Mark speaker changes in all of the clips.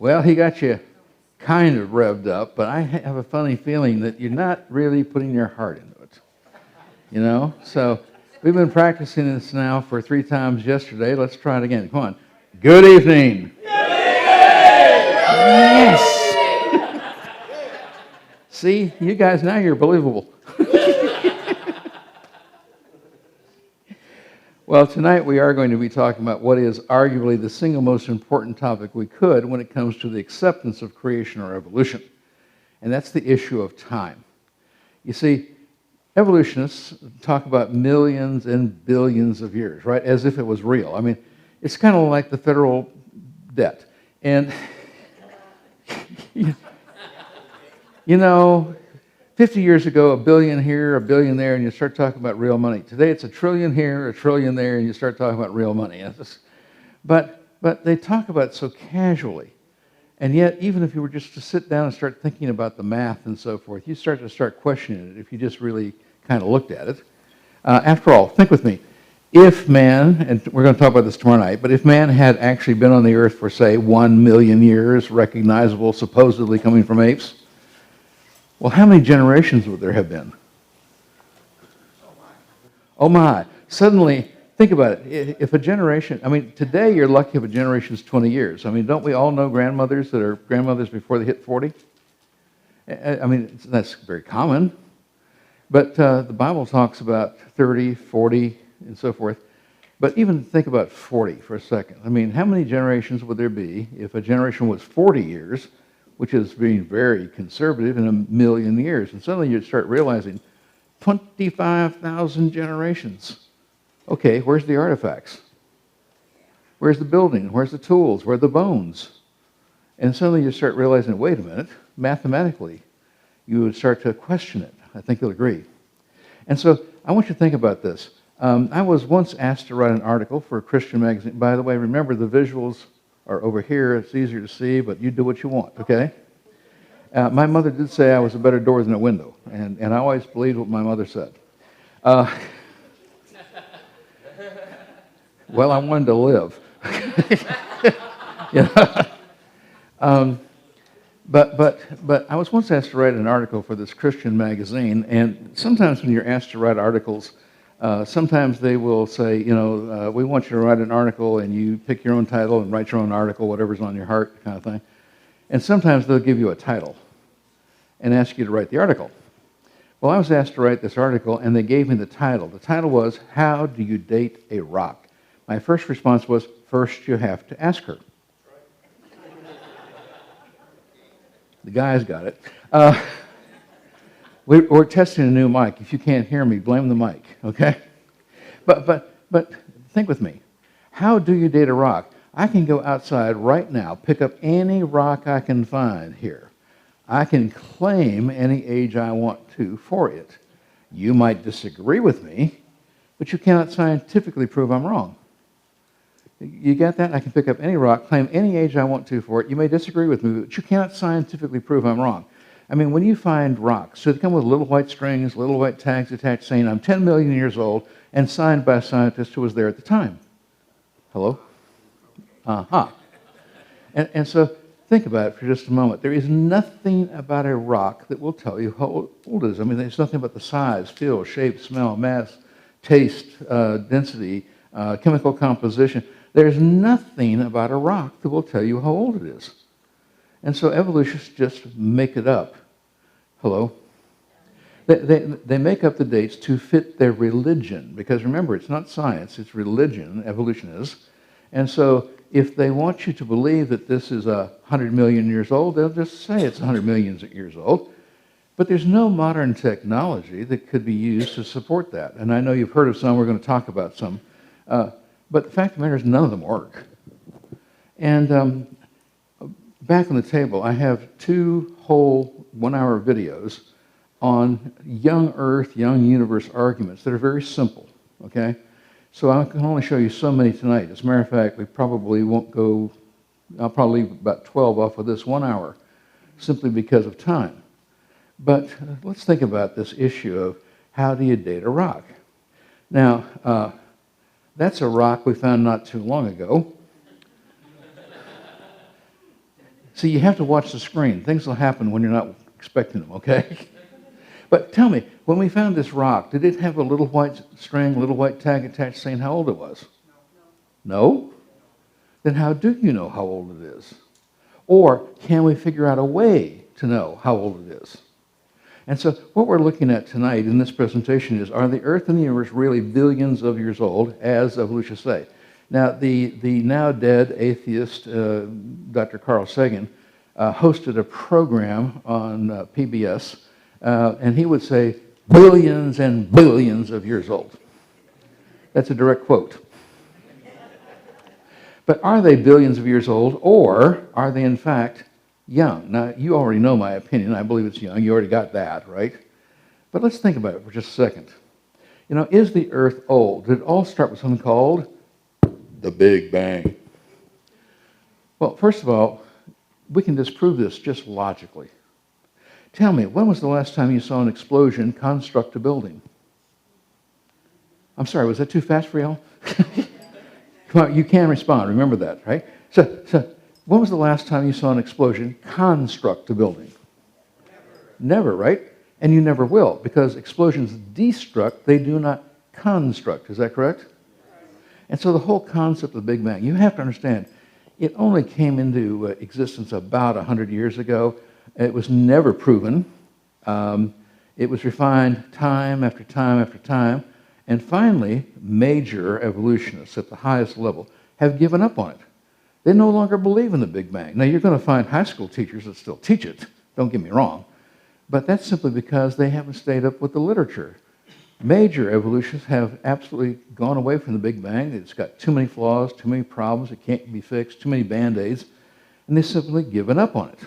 Speaker 1: Well, he got you kind of revved up, but I have a funny feeling that you're not really putting your heart into it. You know? So we've been practicing this now for 3 times yesterday. Let's try it again. Come on. Good evening. Yes. See, you guys, now you're believable. Well, tonight we are going to be talking about what is arguably the single most important topic we could when it comes to the acceptance of creation or evolution, and that's the issue of time. You see, evolutionists talk about millions and billions of years, right, as if it was real. I mean, it's kind of like the federal debt. And, you know, 50 years ago, a billion here, a billion there, and you start talking about real money. Today, it's a trillion here, a trillion there, and you start talking about real money. But they talk about it so casually. And yet, even if you were just to sit down and start thinking about the math and so forth, you start questioning it if you just really kind of looked at it. After all, think with me. If man, and we're going to talk about this tomorrow night, but if man had actually been on the earth for, say, 1 million years, recognizable, supposedly coming from apes, well, how many generations would there have been? Oh my. Suddenly, think about it. If a generation, I mean, today you're lucky if a generation's 20 years. I mean, don't we all know grandmothers that are grandmothers before they hit 40? I mean, that's very common. But the Bible talks about 30, 40, and so forth. But even think about 40 for a second. I mean, how many generations would there be if a generation was 40 years, which is being very conservative, in 1 million years? And suddenly you'd start realizing 25,000 generations. Okay, where's the artifacts? Where's the building? Where's the tools? Where are the bones? And suddenly you start realizing, wait a minute, mathematically, you would start to question it. I think you'll agree. And so I want you to think about this. I was once asked to write an article for a Christian magazine. By the way, remember the visuals are over here. It's easier to see, but you do what you want, okay? My mother did say I was a better door than a window, and I always believed what my mother said. Well, I wanted to live. You know? But I was once asked to write an article for this Christian magazine, and sometimes when you're asked to write articles, sometimes they will say, you know, we want you to write an article, and you pick your own title and write your own article, whatever's on your heart, kind of thing. And sometimes they'll give you a title and ask you to write the article. Well, I was asked to write this article, and they gave me the title. The title was, How Do You Date a Rock? My first response was, first you have to ask her. The guys got it. We're testing a new mic. If you can't hear me, blame the mic, okay? But think with me. How do you date a rock? I can go outside right now, pick up any rock I can find here. I can claim any age I want to for it. You might disagree with me, but you cannot scientifically prove I'm wrong. You get that? I can pick up any rock, claim any age I want to for it. You may disagree with me, but you cannot scientifically prove I'm wrong. I mean, when you find rocks, so they come with little white strings, little white tags attached saying, I'm 10 million years old, and signed by a scientist who was there at the time. Hello? Uh-huh. And so think about it for just a moment. There is nothing about a rock that will tell you how old it is. I mean, there's nothing about the size, feel, shape, smell, mass, taste, density, chemical composition. There's nothing about a rock that will tell you how old it is. And so evolutionists just make it up. Hello? They make up the dates to fit their religion. Because remember, it's not science, it's religion, evolution is. And so if they want you to believe that this is 100 million years old, they'll just say it's 100 million years old. But there's no modern technology that could be used to support that. And I know you've heard of some, we're going to talk about some. But the fact of the matter is none of them work. And back on the table, I have 2 whole 1-hour videos on young Earth, young universe arguments that are very simple, okay? So I can only show you so many tonight. As a matter of fact, we probably won't go, I'll probably leave about 12 off of this 1 hour, simply because of time. But let's think about this issue of how do you date a rock? Now, that's a rock we found not too long ago. See, you have to watch the screen. Things will happen when you're not expecting them, okay? But tell me, when we found this rock, did it have a little white string, a little white tag attached saying how old it was? No? Then how do you know how old it is? Or can we figure out a way to know how old it is? And so what we're looking at tonight in this presentation is, are the Earth and the universe really billions of years old, as evolutionists say? Now, the now dead atheist, Dr. Carl Sagan, hosted a program on PBS, and he would say, billions and billions of years old. That's a direct quote. But are they billions of years old, or are they in fact young? Now, you already know my opinion. I believe it's young. You already got that, right? But let's think about it for just a second. You know, is the Earth old? Did it all start with something called the Big Bang? Well, first of all, we can disprove this just logically. Tell me, when was the last time you saw an explosion construct a building? I'm sorry, was that too fast for y'all? Come on, you can respond. Remember that, right? So when was the last time you saw an explosion construct a building? Never, right? And you never will, because explosions destruct, they do not construct. Is that correct? And so the whole concept of the Big Bang, you have to understand, it only came into existence about 100 years ago. It was never proven. It was refined time after time after time. And finally, major evolutionists at the highest level have given up on it. They no longer believe in the Big Bang. Now, you're going to find high school teachers that still teach it. Don't get me wrong. But that's simply because they haven't stayed up with the literature. Major evolutionists have absolutely gone away from the Big Bang. It's got too many flaws, too many problems. It can't be fixed, too many Band-Aids. And they've simply given up on it.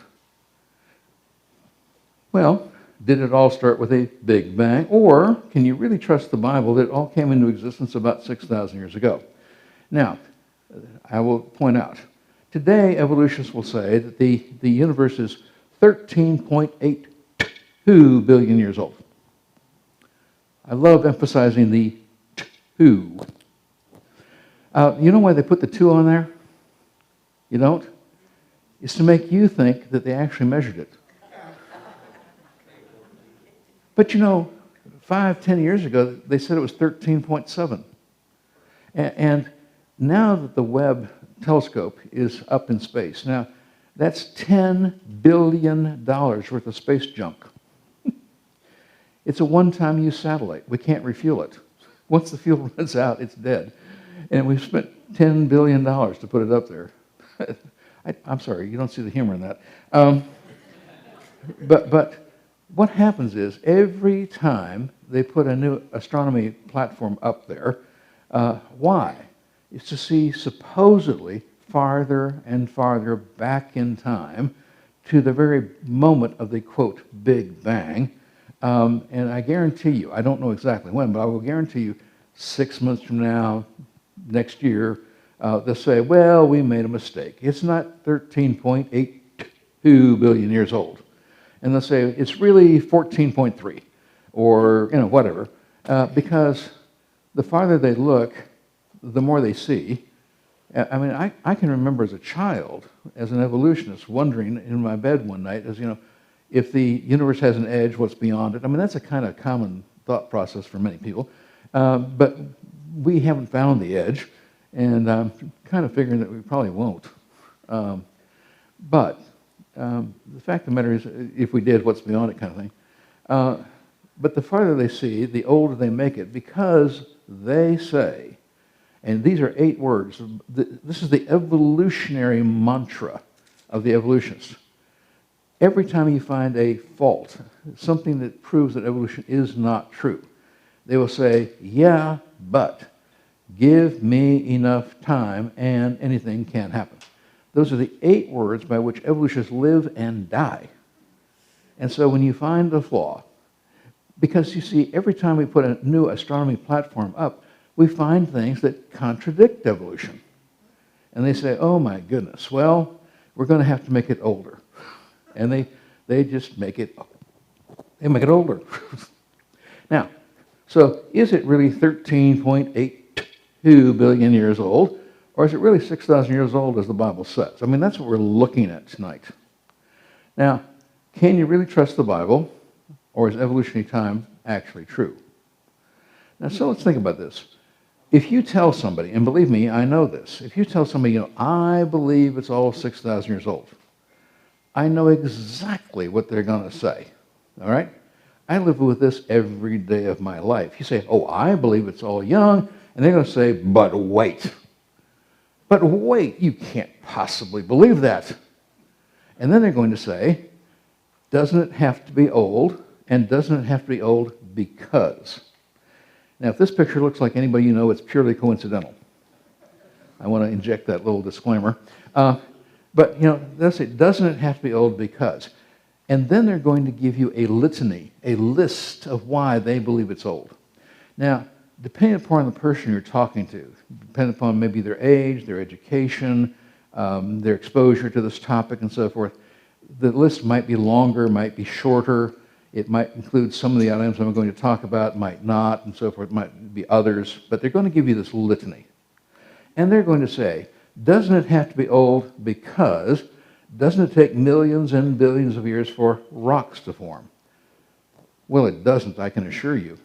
Speaker 1: Well, did it all start with a Big Bang? Or can you really trust the Bible that it all came into existence about 6,000 years ago? Now, I will point out, today evolutionists will say that the universe is 13.82 billion years old. I love emphasizing the 2. You know why they put the 2 on there? You don't? It's to make you think that they actually measured it. But you know, 5-10 years ago, they said it was 13.7. And now that the Webb telescope is up in space, now that's $10 billion worth of space junk. It's a one-time use satellite. We can't refuel it. Once the fuel runs out, it's dead. And we've spent $10 billion to put it up there. I'm sorry, you don't see the humor in that. But what happens is, every time they put a new astronomy platform up there, why? It's to see supposedly farther and farther back in time to the very moment of the, quote, Big Bang. And I guarantee you, I don't know exactly when, but I will guarantee you 6 months from now, next year, they'll say, well, we made a mistake. It's not 13.82 billion years old. And they'll say, it's really 14.3, or, you know, whatever. Because the farther they look, the more they see. I mean, I can remember as a child, as an evolutionist, wondering in my bed one night, as you know, if the universe has an edge, what's beyond it? I mean, that's a kind of common thought process for many people. But we haven't found the edge, and I'm kind of figuring that we probably won't. But the fact of the matter is, if we did, what's beyond it kind of thing. But the farther they see, the older they make it, because they say, and these are 8 words, this is the evolutionary mantra of the evolutionists. Every time you find a fault, something that proves that evolution is not true, they will say, yeah, but give me enough time and anything can happen. Those are the 8 words by which evolutionists live and die. And so when you find a flaw, because you see, every time we put a new astronomy platform up, we find things that contradict evolution. And they say, oh my goodness, well, we're going to have to make it older. And they just make it older. Now, so is it really 13.82 billion years old, or is it really 6,000 years old as the Bible says? I mean, that's what we're looking at tonight. Now, can you really trust the Bible, or is evolutionary time actually true? Now, so let's think about this. If you tell somebody, and believe me, I know this, if you tell somebody, I believe it's all 6,000 years old, I know exactly what they're going to say, all right? I live with this every day of my life. You say, I believe it's all young, and they're going to say, but wait. But wait, you can't possibly believe that. And then they're going to say, doesn't it have to be old? And doesn't it have to be old because? Now, if this picture looks like anybody you know, it's purely coincidental. I want to inject that little disclaimer. But, they'll say, doesn't it have to be old because? And then they're going to give you a litany, a list of why they believe it's old. Now, depending upon the person you're talking to, depending upon maybe their age, their education, their exposure to this topic and so forth, the list might be longer, might be shorter. It might include some of the items I'm going to talk about, might not, and so forth. It might be others, but they're going to give you this litany. And they're going to say, doesn't it have to be old because doesn't it take millions and billions of years for rocks to form? Well, it doesn't, I can assure you.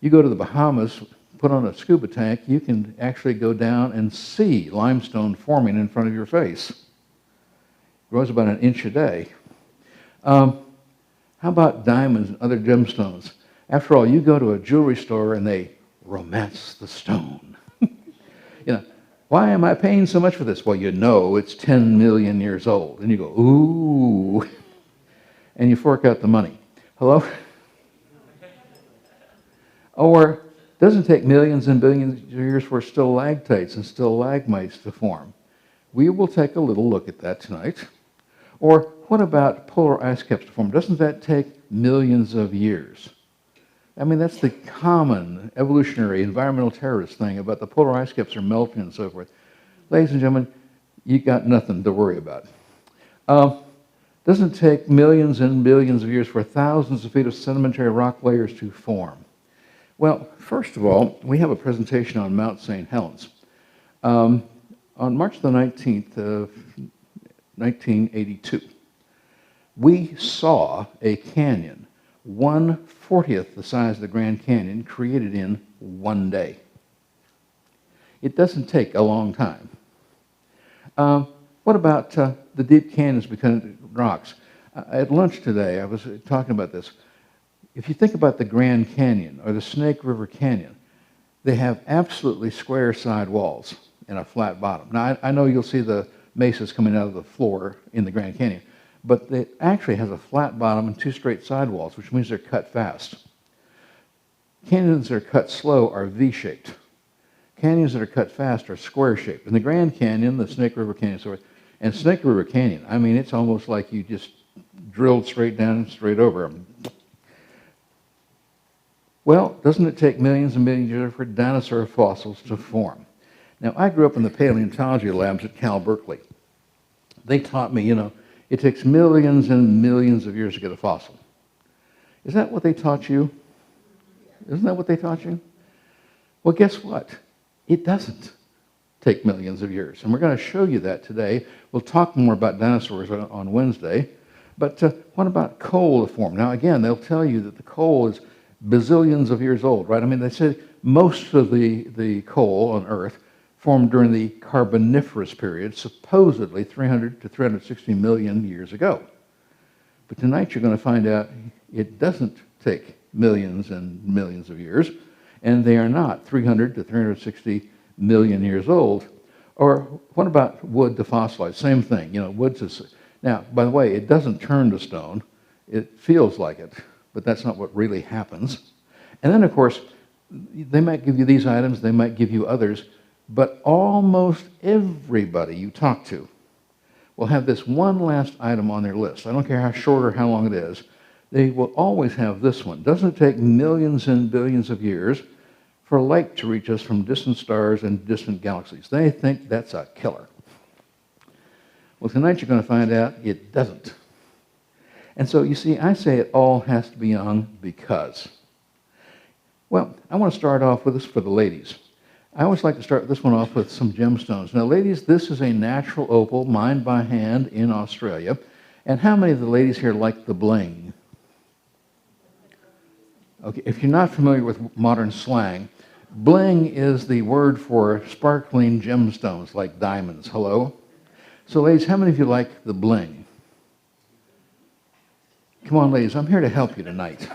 Speaker 1: You go to the Bahamas, put on a scuba tank, you can actually go down and see limestone forming in front of your face. It grows about an inch a day. How about diamonds and other gemstones? After all, you go to a jewelry store and they romance the stone. Why am I paying so much for this? Well, it's 10 million years old. And you go, ooh. And you fork out the money. Hello? Or doesn't take millions and billions of years for stalactites and stalagmites to form. We will take a little look at that tonight. Or what about polar ice caps to form? Doesn't that take millions of years? I mean, that's the common evolutionary environmental terrorist thing about the polar ice caps are melting and so forth. Ladies and gentlemen, you got nothing to worry about. Doesn't take millions and billions of years for thousands of feet of sedimentary rock layers to form. Well, first of all, we have a presentation on Mount St. Helens. On March the 19th of 1982, we saw a canyon 1/40th the size of the Grand Canyon created in one day. It doesn't take a long time. What about the deep canyons becoming rocks? At lunch today, I was talking about this. If you think about the Grand Canyon or the Snake River Canyon, they have absolutely square side walls and a flat bottom. Now, I know you'll see the mesas coming out of the floor in the Grand Canyon, but it actually has a flat bottom and two straight sidewalls, which means they're cut fast. Canyons that are cut slow are V-shaped. Canyons that are cut fast are square-shaped. In the Grand Canyon, the Snake River Canyon, and Snake River Canyon, I mean, it's almost like you just drilled straight down and straight over them. Well, doesn't it take millions and millions of years for dinosaur fossils to form? Now, I grew up in the paleontology labs at Cal Berkeley. They taught me, it takes millions and millions of years to get a fossil. Is that what they taught you? Isn't that what they taught you? Well, guess what? It doesn't take millions of years. And we're going to show you that today. We'll talk more about dinosaurs on Wednesday. But what about coal to form? Now, again, they'll tell you that the coal is bazillions of years old, right? I mean, they say most of the coal on Earth formed during the Carboniferous period, supposedly 300 to 360 million years ago. But tonight you're going to find out it doesn't take millions and millions of years, and they are not 300 to 360 million years old. Or what about wood to fossilize? Same thing, wood to... Now, by the way, it doesn't turn to stone. It feels like it, but that's not what really happens. And then, of course, they might give you these items, they might give you others, but almost everybody you talk to will have this one last item on their list. I don't care how short or how long it is. They will always have this one. Doesn't it take millions and billions of years for light to reach us from distant stars and distant galaxies? They think that's a killer. Well, tonight you're going to find out it doesn't. And so, you see, I say it all has to be young because. Well, I want to start off with this for the ladies. I always like to start this one off with some gemstones. Now, ladies, this is a natural opal mined by hand in Australia, And how many of the ladies here like the bling? Okay, if you're not familiar with modern slang, bling is the word for sparkling gemstones like diamonds. Hello? So ladies, how many of you like the bling? Come on, ladies, I'm here to help you tonight.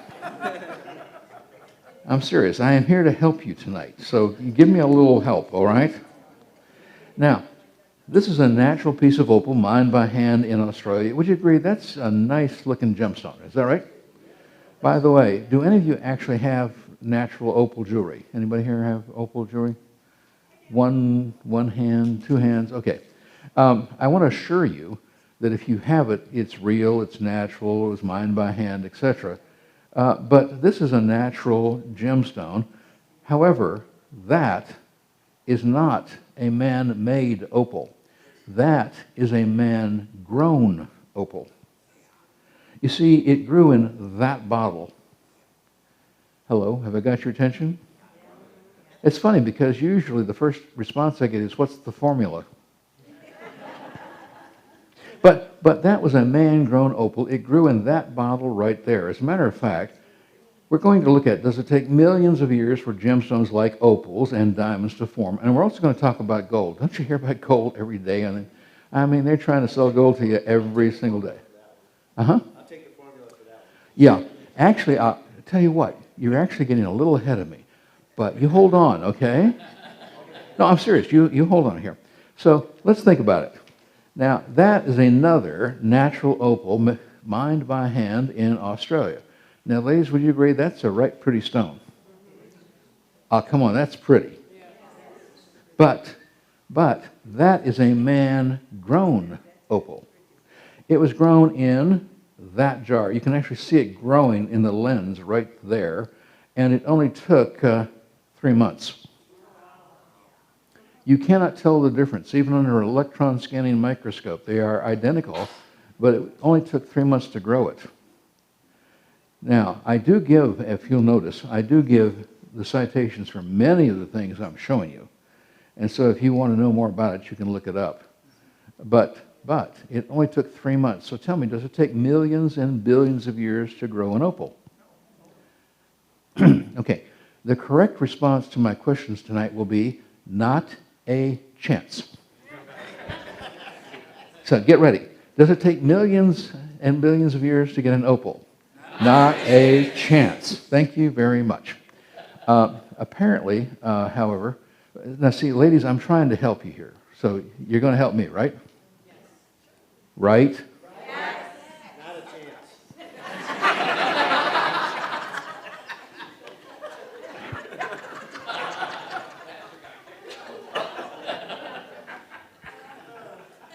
Speaker 1: I'm serious. I am here to help you tonight. So give me a little help, all right? Now, this is a natural piece of opal mined by hand in Australia. Would you agree that's a nice looking gemstone? Is that right? By the way, do any of you actually have natural opal jewelry? Anybody here have opal jewelry? One hand, two hands? Okay. I want to assure you that if you have it, it's real, it's natural, it was mined by hand, etc. But this is a natural gemstone. However, that is not a man-made opal. That is a man-grown opal. You see, it grew in that bottle. Hello, have I got your attention? It's funny because usually the first response I get is, what's the formula? But that was a man-grown opal. It grew in that bottle right there. As a matter of fact, we're going to look at, does it take millions of years for gemstones like opals and diamonds to form? And we're also going to talk about gold. Don't you hear about gold every day? I mean, they're trying to sell gold to you every single day. Uh-huh.
Speaker 2: I'll take the formula for that one.
Speaker 1: Yeah. Actually, I'll tell you what, you're actually getting a little ahead of me. But you hold on, okay? No, I'm serious. You hold on here. So let's think about it. Now, that is another natural opal mined by hand in Australia. Now, ladies, would you agree that's a right pretty stone? Oh, come on, that's pretty. But that is a man-grown opal. It was grown in that jar. You can actually see it growing in the lens right there, and it only took 3 months. You cannot tell the difference, even under an electron scanning microscope. They are identical, but it only took 3 months to grow it. Now, I do give, if you'll notice, I do give the citations for many of the things I'm showing you. And so if you want to know more about it, you can look it up. But it only took 3 months. So tell me, does it take millions and billions of years to grow an opal? Okay, the correct response to my questions tonight will be not a chance. So get ready. Does it take millions and billions of years to get an opal? Not a chance. Thank you very much. Apparently, however, now see, ladies, I'm trying to help you here. So you're going to help me, right? Yes. Right?
Speaker 2: Yes. Not a chance.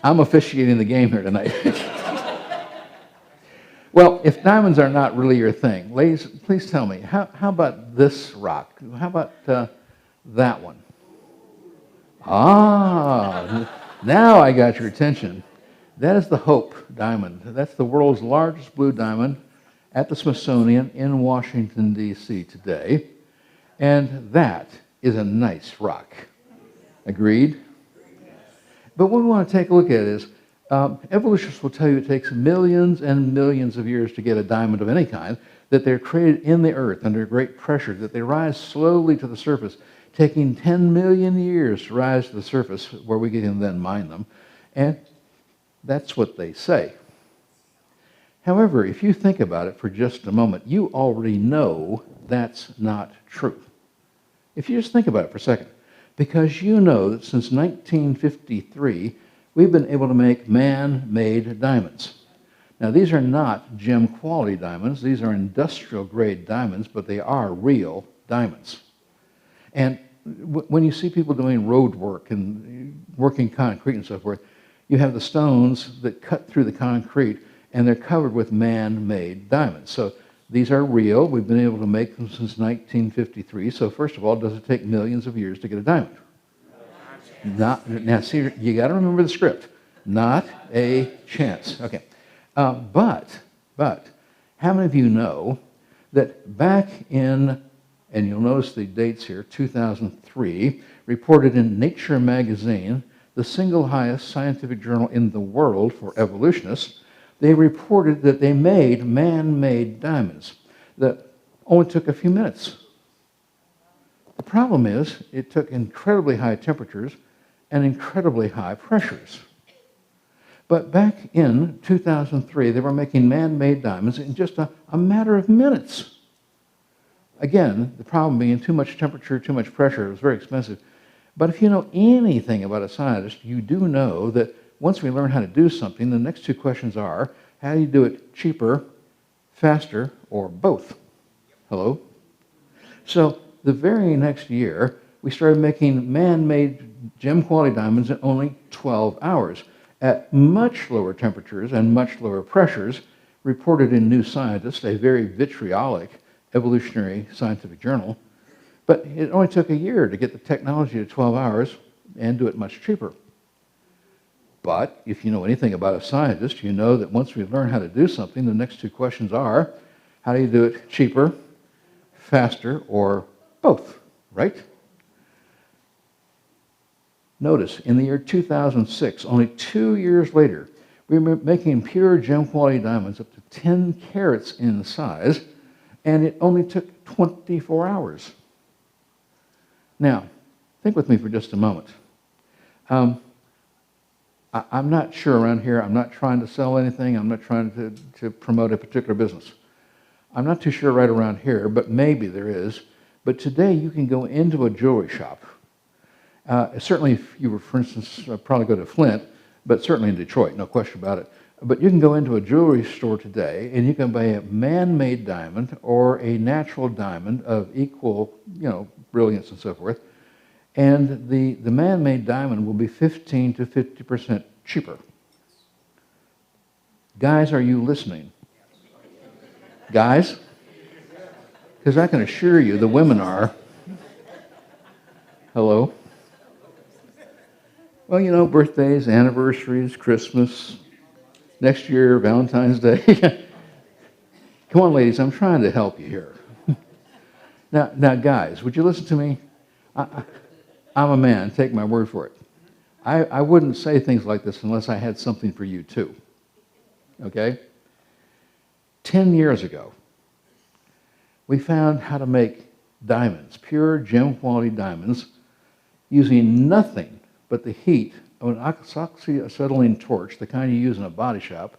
Speaker 1: I'm officiating the game here tonight. Well, if diamonds are not really your thing, ladies, please tell me, how about this rock? How about that one? Ah, now I got your attention. That is the Hope diamond. That's the world's largest blue diamond at the Smithsonian in Washington, D.C. today. And that is a nice rock. Agreed? But what we want to take a look at is, evolutionists will tell you it takes millions and millions of years to get a diamond of any kind, that they're created in the earth under great pressure, that they rise slowly to the surface, taking 10 million years to rise to the surface where we can then mine them. And that's what they say. However, if you think about it for just a moment, you already know that's not true. If you just think about it for a second, because you know that since 1953, we've been able to make man-made diamonds. Now, these are not gem quality diamonds. These are industrial grade diamonds, but they are real diamonds. And when you see people doing road work and working concrete and so forth, you have the stones that cut through the concrete, and they're covered with man-made diamonds. So these are real. We've been able to make them since 1953. So first of all, does it take millions of years to get a diamond? Now, see, you got to remember the script. Not a chance. Okay. But how many of you know that back in, and you'll notice the dates here, 2003, reported in Nature magazine, the single highest scientific journal in the world for evolutionists, they reported that they made man-made diamonds that only took a few minutes. The problem is it took incredibly high temperatures and incredibly high pressures. But back in 2003, they were making man-made diamonds in just a matter of minutes. Again, the problem being too much temperature, too much pressure. It was very expensive. But if you know anything about a scientist, you do know that once we learn how to do something, the next two questions are, how do you do it cheaper, faster, or both? Hello? So the very next year, we started making man-made gem-quality diamonds in only 12 hours at much lower temperatures and much lower pressures, reported in New Scientist, a very vitriolic evolutionary scientific journal. But it only took a year to get the technology to 12 hours and do it much cheaper. But if you know anything about a scientist, you know that once we learn how to do something, the next two questions are, how do you do it cheaper, faster, or both, right? Notice, in the year 2006, only 2 years later, we were making pure gem-quality diamonds up to 10 carats in size, and it only took 24 hours. Now, think with me for just a moment. I'm not sure around here, I'm not trying to sell anything, I'm not trying to promote a particular business. I'm not too sure right around here, but maybe there is. But today you can go into a jewelry shop. Certainly if you were, for instance, probably go to Flint, but certainly in Detroit, no question about it. But you can go into a jewelry store today and you can buy a man-made diamond or a natural diamond of equal, brilliance and so forth. And the man-made diamond will be 15 to 50% cheaper. Guys, are you listening? Guys? Because I can assure you the women are. Hello? Well, birthdays, anniversaries, Christmas, next year, Valentine's Day. Come on, ladies, I'm trying to help you here. Now, guys, would you listen to me? I'm a man, take my word for it. I wouldn't say things like this unless I had something for you too. Okay? 10 years ago, we found how to make diamonds, pure gem-quality diamonds, using nothing but the heat of an oxyacetylene torch, the kind you use in a body shop,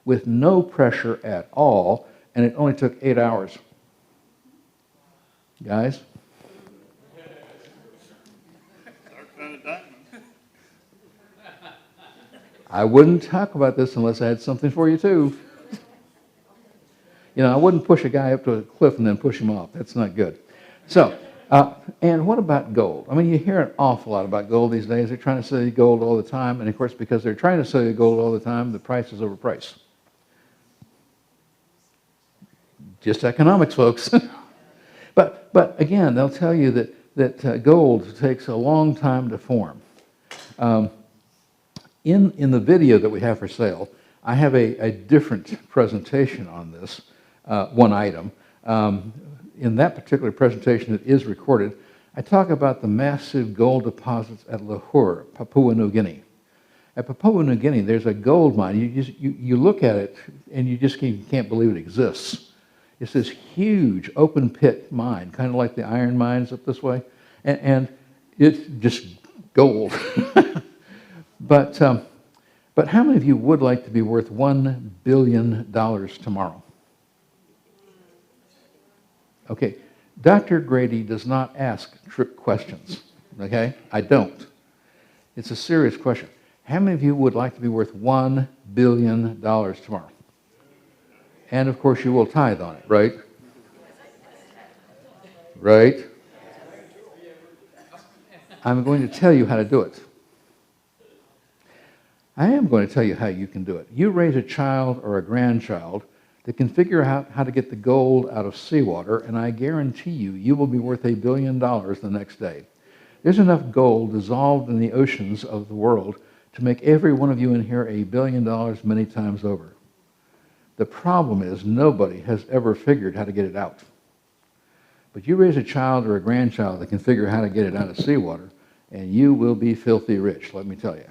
Speaker 1: with no pressure at all, and it only took 8 hours. Guys? I wouldn't talk about this unless I had something for you too. I wouldn't push a guy up to a cliff and then push him off. That's not good. So, and what about gold? I mean, you hear an awful lot about gold these days. They're trying to sell you gold all the time. And of course, because they're trying to sell you gold all the time, the price is overpriced. Just economics, folks. But again, they'll tell you that gold takes a long time to form. In the video that we have for sale, I have a different presentation on this, one item. In that particular presentation that is recorded, I talk about the massive gold deposits at Lahore, Papua New Guinea. At Papua New Guinea, there's a gold mine. You look at it and you just can't believe it exists. It's this huge open pit mine, kind of like the iron mines up this way, and it's just gold. But how many of you would like to be worth $1 billion tomorrow? Okay, Dr. Grady does not ask trick questions, okay? I don't. It's a serious question. How many of you would like to be worth $1 billion tomorrow? And of course you will tithe on it, right? Right? I'm going to tell you how to do it. I am going to tell you how you can do it. You raise a child or a grandchild that can figure out how to get the gold out of seawater, and I guarantee you will be worth $1 billion the next day. There's enough gold dissolved in the oceans of the world to make every one of you in here $1 billion many times over. The problem is nobody has ever figured how to get it out. But you raise a child or a grandchild that can figure how to get it out of seawater, and you will be filthy rich, let me tell you.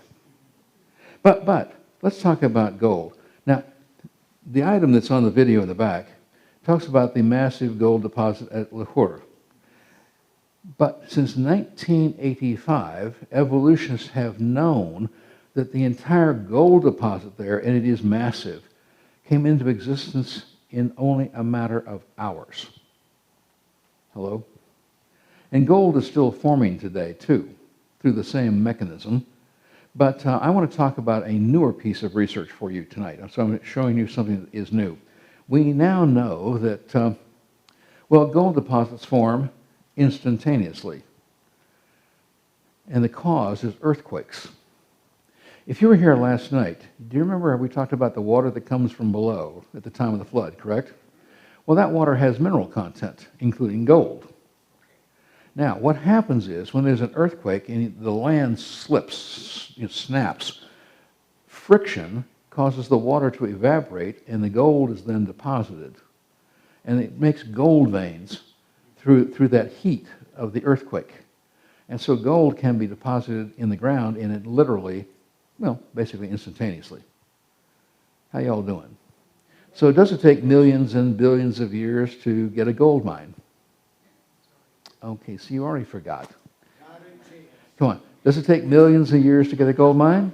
Speaker 1: But let's talk about gold. Now, The item that's on the video in the back talks about the massive gold deposit at Lahore. But since 1985, evolutionists have known that the entire gold deposit there, and it is massive, came into existence in only a matter of hours. Hello? And gold is still forming today, too, through the same mechanism. But I want to talk about a newer piece of research for you tonight. So I'm showing you something that is new. We now know that, gold deposits form instantaneously. And the cause is earthquakes. If you were here last night, do you remember we talked about the water that comes from below at the time of the flood, correct? Well, that water has mineral content, including gold. Now, what happens is when there's an earthquake and the land slips, it snaps, friction causes the water to evaporate and the gold is then deposited. And it makes gold veins through that heat of the earthquake. And so gold can be deposited in the ground and it literally, basically instantaneously. How y'all doing? So does it take millions and billions of years to get a gold mine? Okay, so you already forgot. Come on. Does it take millions of years to get a gold mine?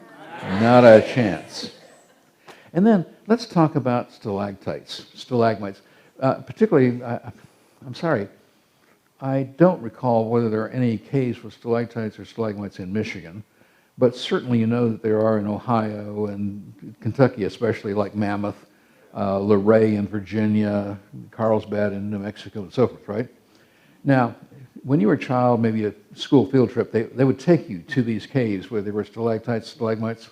Speaker 1: Not a chance. And then let's talk about stalactites, stalagmites. Particularly, I'm sorry, I don't recall whether there are any caves with stalactites or stalagmites in Michigan, but certainly you know that there are in Ohio and Kentucky, especially like Mammoth, Luray in Virginia, Carlsbad in New Mexico, and so forth, right? Now, when you were a child, maybe a school field trip, they would take you to these caves where there were stalactites, stalagmites.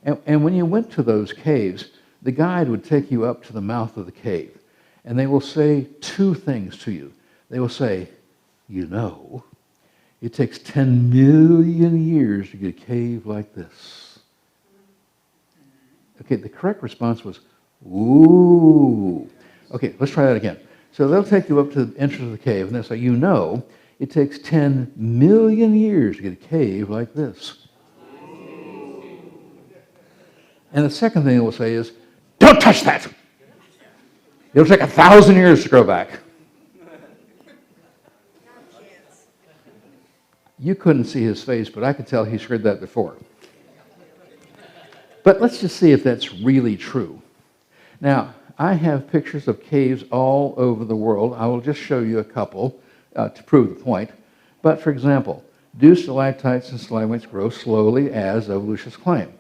Speaker 1: And when you went to those caves, the guide would take you up to the mouth of the cave. And they will say two things to you. They will say, it takes 10 million years to get a cave like this. Okay, the correct response was, ooh. Okay, let's try that again. So they'll take you up to the entrance of the cave, and they'll say, it takes 10 million years to get a cave like this. And the second thing they will say is, don't touch that. It'll take 1,000 years to grow back. You couldn't see his face, but I could tell he's heard that before. But let's just see if that's really true. Now, I have pictures of caves all over the world. I will just show you a couple to prove the point. But for example, do stalactites and stalagmites grow slowly as evolutionists claim?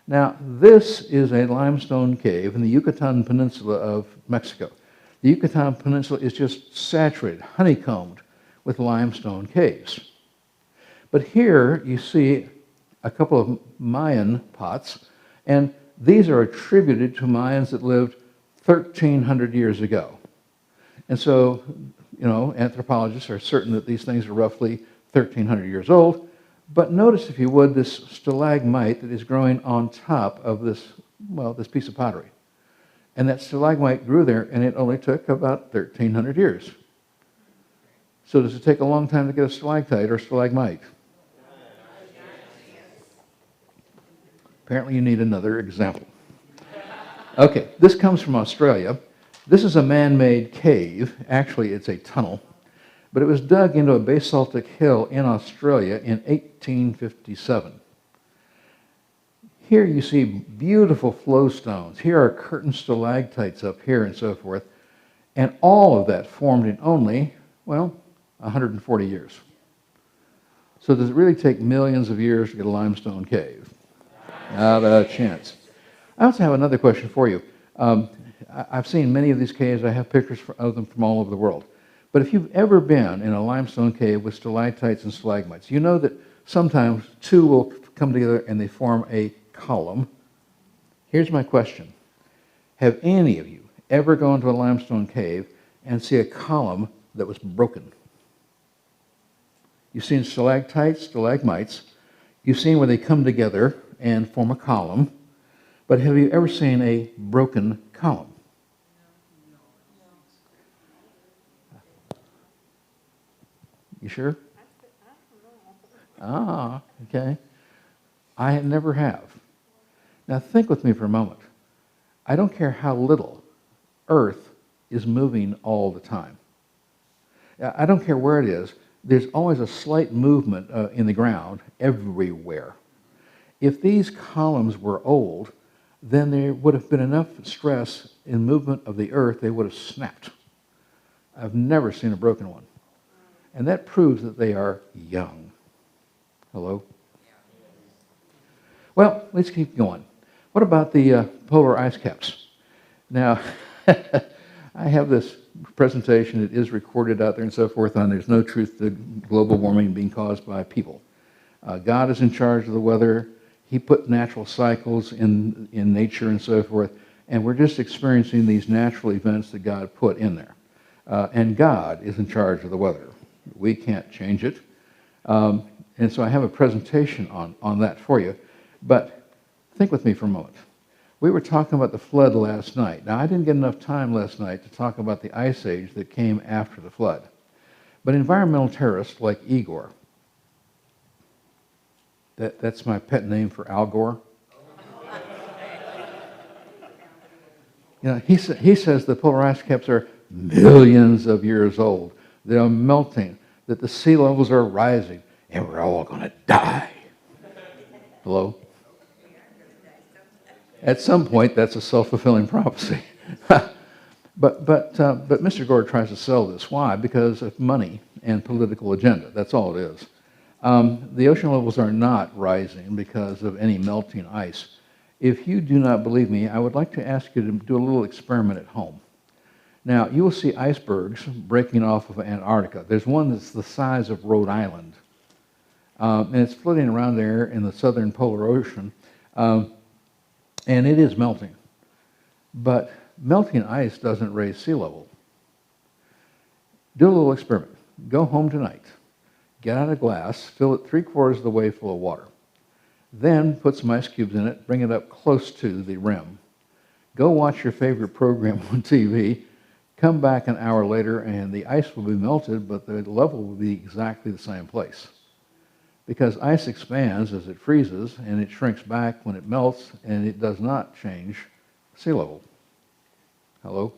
Speaker 1: Now, this is a limestone cave in the Yucatan Peninsula of Mexico. The Yucatan Peninsula is just saturated, honeycombed with limestone caves. But here you see a couple of Mayan pots, and these are attributed to Mayans that lived 1,300 years ago. And so, anthropologists are certain that these things are roughly 1,300 years old. But notice, if you would, this stalagmite that is growing on top of this piece of pottery. And that stalagmite grew there, and it only took about 1,300 years. So does it take a long time to get a stalactite or stalagmite? Apparently you need another example. Okay, this comes from Australia. This is a man-made cave. Actually, it's a tunnel. But it was dug into a basaltic hill in Australia in 1857. Here you see beautiful flowstones. Here are curtain stalactites up here and so forth. And all of that formed in only, 140 years. So does it really take millions of years to get a limestone cave? Not a chance. I also have another question for you. I've seen many of these caves. I have pictures of them from all over the world. But if you've ever been in a limestone cave with stalactites and stalagmites, you know that sometimes two will come together and they form a column. Here's my question. Have any of you ever gone to a limestone cave and see a column that was broken? You've seen stalactites, stalagmites. You've seen where they come together and form a column. But have you ever seen a broken column? You sure? Okay. I never have. Now think with me for a moment. I don't care how little, Earth is moving all the time. I don't care where it is, there's always a slight movement in the ground everywhere. If these columns were old, then there would have been enough stress in movement of the Earth, they would have snapped. I've never seen a broken one. And that proves that they are young. Hello? Well, let's keep going. What about the polar ice caps? Now, I have this presentation. It is recorded out there and so forth on there's no truth to global warming being caused by people. God is in charge of the weather. He put natural cycles in nature and so forth, and we're just experiencing these natural events that God put in there. And God is in charge of the weather. We can't change it. And so I have a presentation on that for you. But think with me for a moment. We were talking about the flood last night. Now, I didn't get enough time last night to talk about the ice age that came after the flood. But environmental terrorists like Igor, that's my pet name for Al Gore. You know, he says the polar ice caps are millions of years old. They are melting, that the sea levels are rising, and we're all going to die. Hello? At some point, that's a self-fulfilling prophecy. But Mr. Gore tries to sell this. Why? Because of money and political agenda. That's all it is. The ocean levels are not rising because of any melting ice. If you do not believe me, I would like to ask you to do a little experiment at home. Now, you will see icebergs breaking off of Antarctica. There's one that's the size of Rhode Island. And it's floating around there in the southern polar ocean. And it is melting. But melting ice doesn't raise sea level. Do a little experiment. Go home tonight. Get out a glass, fill it 3/4 of the way full of water. Then put some ice cubes in it, bring it up close to the rim. Go watch your favorite program on TV. Come back an hour later and the ice will be melted, but the level will be exactly the same place. Because ice expands as it freezes, and it shrinks back when it melts, and it does not change sea level. Hello?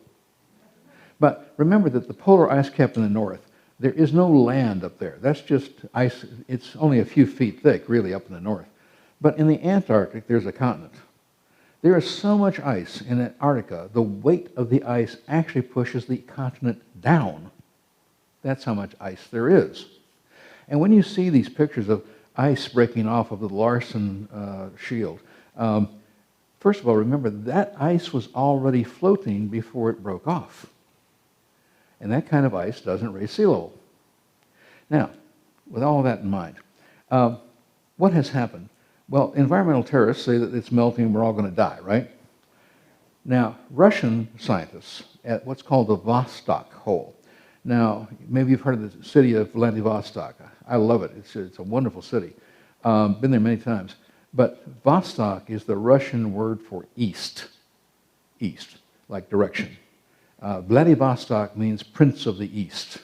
Speaker 1: But remember that the polar ice cap in the north, there is no land up there. That's just ice. It's only a few feet thick, really, up in the north. But in the Antarctic, there's a continent. There is so much ice in Antarctica, the weight of the ice actually pushes the continent down. That's how much ice there is. And when you see these pictures of ice breaking off of the Larsen Shield, first of all, remember that ice was already floating before it broke off. And that kind of ice doesn't raise sea level. Now, with all that in mind, what has happened? Well, environmental terrorists say that it's melting and we're all going to die, right? Now, Russian scientists at what's called the Vostok Hole. Now, maybe you've heard of the city of Vladivostok. I love it. It's a wonderful city. Been there many times. But Vostok is the Russian word for east. East, like direction. Vladivostok means Prince of the East.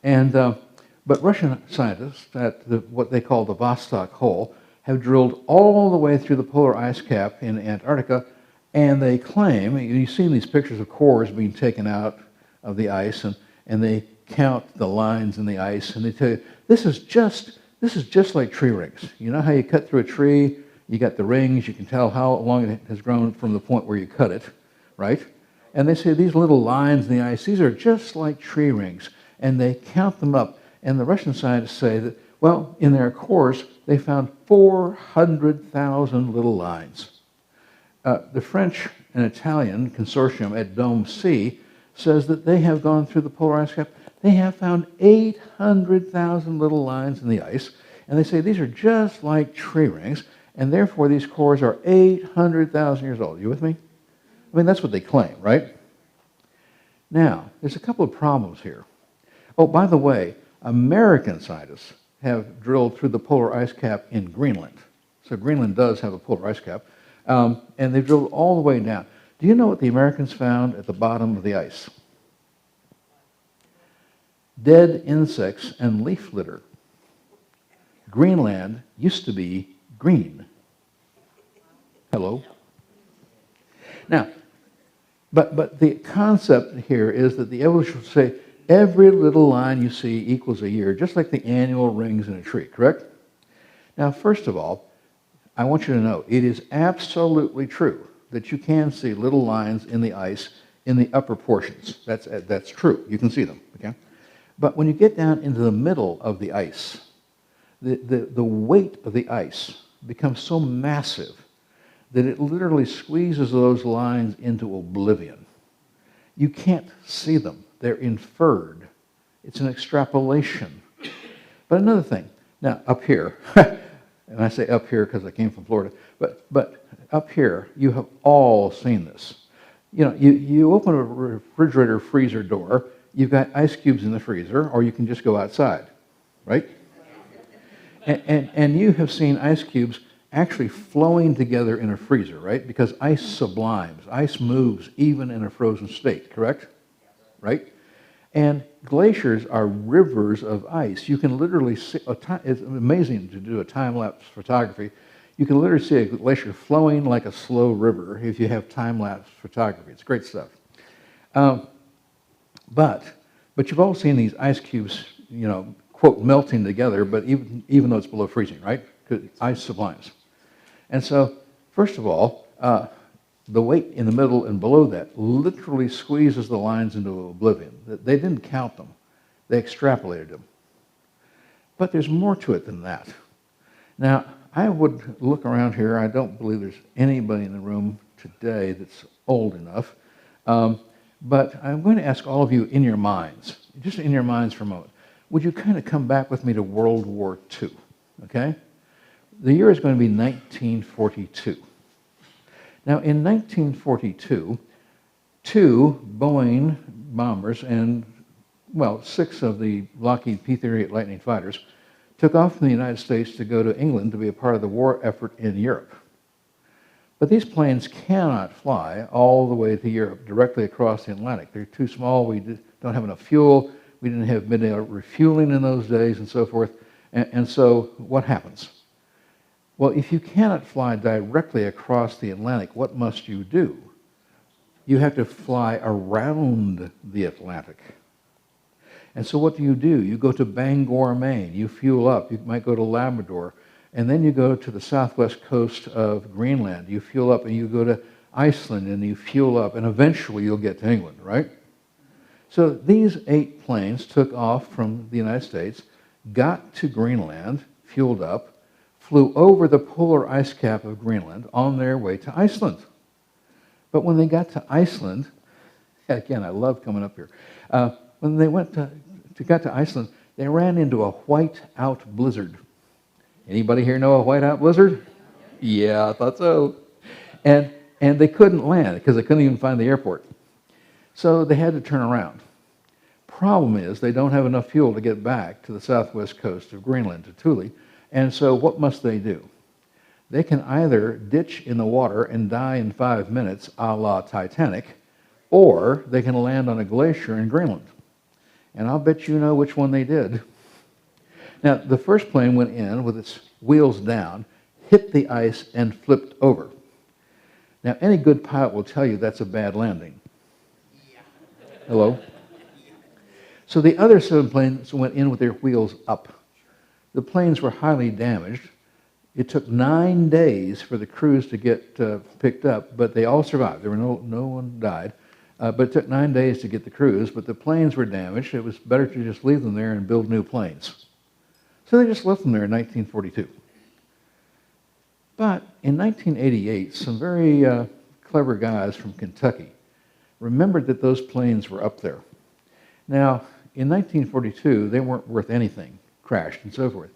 Speaker 1: And, but Russian scientists at what they call the Vostok Hole have drilled all the way through the polar ice cap in Antarctica, and they claim, you've seen these pictures of cores being taken out of the ice, and they count the lines in the ice, and they tell you, this is just like tree rings. You know how you cut through a tree, you got the rings, you can tell how long it has grown from the point where you cut it, right? And they say these little lines in the ice, these are just like tree rings, and they count them up. And the Russian scientists say that, well, in their cores, they found 400,000 little lines. The French and Italian consortium at Dome C says that they have gone through the polar ice cap. They have found 800,000 little lines in the ice, and they say these are just like tree rings, and therefore these cores are 800,000 years old. You with me? I mean, that's what they claim, right? Now, there's a couple of problems here. Oh, by the way, American scientists have drilled through the polar ice cap in Greenland. So Greenland does have a polar ice cap, and they've drilled all the way down. Do you know what the Americans found at the bottom of the ice? Dead insects and leaf litter. Greenland used to be green. Hello? Now, But the concept here is that the evolution will say every little line you see equals a year, just like the annual rings in a tree, correct? Now, first of all, I want you to know it is absolutely true that you can see little lines in the ice in the upper portions. That's true. You can see them, okay? But when you get down into the middle of the ice, the weight of the ice becomes so massive that it literally squeezes those lines into oblivion. You can't see them. They're inferred. It's an extrapolation. But another thing, now up here, and I say up here because I came from Florida, but up here, you have all seen this. You know, you open a refrigerator freezer door, you've got ice cubes in the freezer, or you can just go outside, right? And you have seen ice cubes actually flowing together in a freezer, right? Because ice sublimes. Ice moves even in a frozen state, correct? Right? And glaciers are rivers of ice. You can literally see, it's amazing to do a time-lapse photography. You can literally see a glacier flowing like a slow river if you have time-lapse photography. It's great stuff. But you've all seen these ice cubes, you know, quote, melting together, but even though it's below freezing, right? Because ice sublimes. And so, first of all, the weight in the middle and below that literally squeezes the lines into oblivion. They didn't count them. They extrapolated them. But there's more to it than that. Now, I would look around here. I don't believe there's anybody in the room today that's old enough. But I'm going to ask all of you in your minds, just in your minds for a moment, would you kind of come back with me to World War II, okay? The year is going to be 1942. Now, in 1942, 2 Boeing bombers and, well, 6 of the Lockheed P-38 Lightning fighters took off from the United States to go to England to be a part of the war effort in Europe. But these planes cannot fly all the way to Europe, directly across the Atlantic. They're too small. We don't have enough fuel. We didn't have midday refueling in those days and so forth. And so what happens? Well, if you cannot fly directly across the Atlantic, what must you do? You have to fly around the Atlantic. And so what do? You go to Bangor, Maine. You fuel up. You might go to Labrador. And then you go to the southwest coast of Greenland. You fuel up, and you go to Iceland, and you fuel up. And eventually you'll get to England, right? So these 8 planes took off from the United States, got to Greenland, fueled up, flew over the polar ice cap of Greenland on their way to Iceland. But when they got to Iceland, again, I love coming up here. When they got to Iceland, they ran into a white-out blizzard. Anybody here know a white-out blizzard? Yeah, I thought so. And they couldn't land because they couldn't even find the airport. So they had to turn around. Problem is, they don't have enough fuel to get back to the southwest coast of Greenland, to Thule. And so what must they do? They can either ditch in the water and die in 5 minutes, a la Titanic, or they can land on a glacier in Greenland. And I'll bet you know which one they did. Now, the first plane went in with its wheels down, hit the ice, and flipped over. Now, any good pilot will tell you that's a bad landing. Hello? So the other 7 planes went in with their wheels up. The planes were highly damaged. It took 9 days for the crews to get picked up, but they all survived. There were no one died. But it took 9 days to get the crews, but the planes were damaged. It was better to just leave them there and build new planes. So they just left them there in 1942. But in 1988, some very clever guys from Kentucky remembered that those planes were up there. Now, in 1942, they weren't worth anything, crashed and so forth.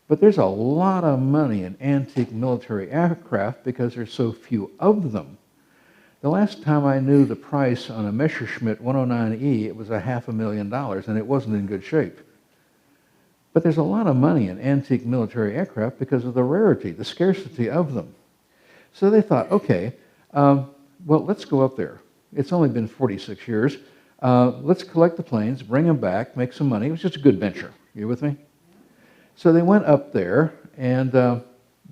Speaker 1: But there's a lot of money in antique military aircraft because there's so few of them. The last time I knew the price on a Messerschmitt 109E, it was $500,000, and it wasn't in good shape. But there's a lot of money in antique military aircraft because of the rarity, the scarcity of them. So they thought, okay, well, let's go up there. It's only been 46 years. Let's collect the planes, bring them back, make some money. It was just a good venture. You with me? So they went up there, and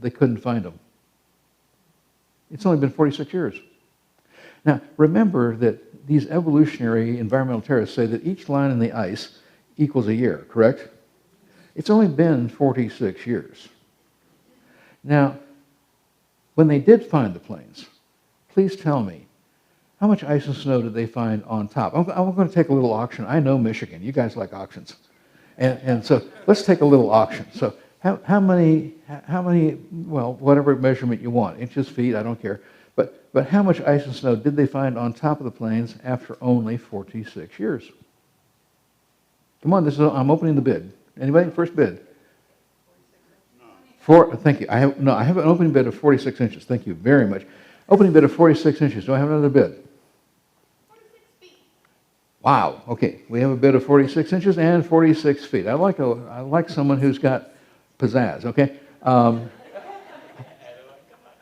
Speaker 1: they couldn't find them. It's only been 46 years. Now, remember that these evolutionary environmental theorists say that each line in the ice equals a year, correct? It's only been 46 years. Now, when they did find the plains, please tell me, how much ice and snow did they find on top? I'm going to take a little auction. I know Michigan. You guys like auctions. And so let's take a little auction. So how many, well, whatever measurement you want, inches, feet, I don't care. But how much ice and snow did they find on top of the plains after only 46 years? Come on, I'm opening the bid. Anybody? First bid. Thank you. I have an opening bid of 46 inches. Thank you very much. Opening bid of 46 inches. Do I have another bid?
Speaker 3: 46 feet.
Speaker 1: Wow. Okay. We have a bid of 46 inches and 46 feet. I like someone who's got pizzazz. Okay.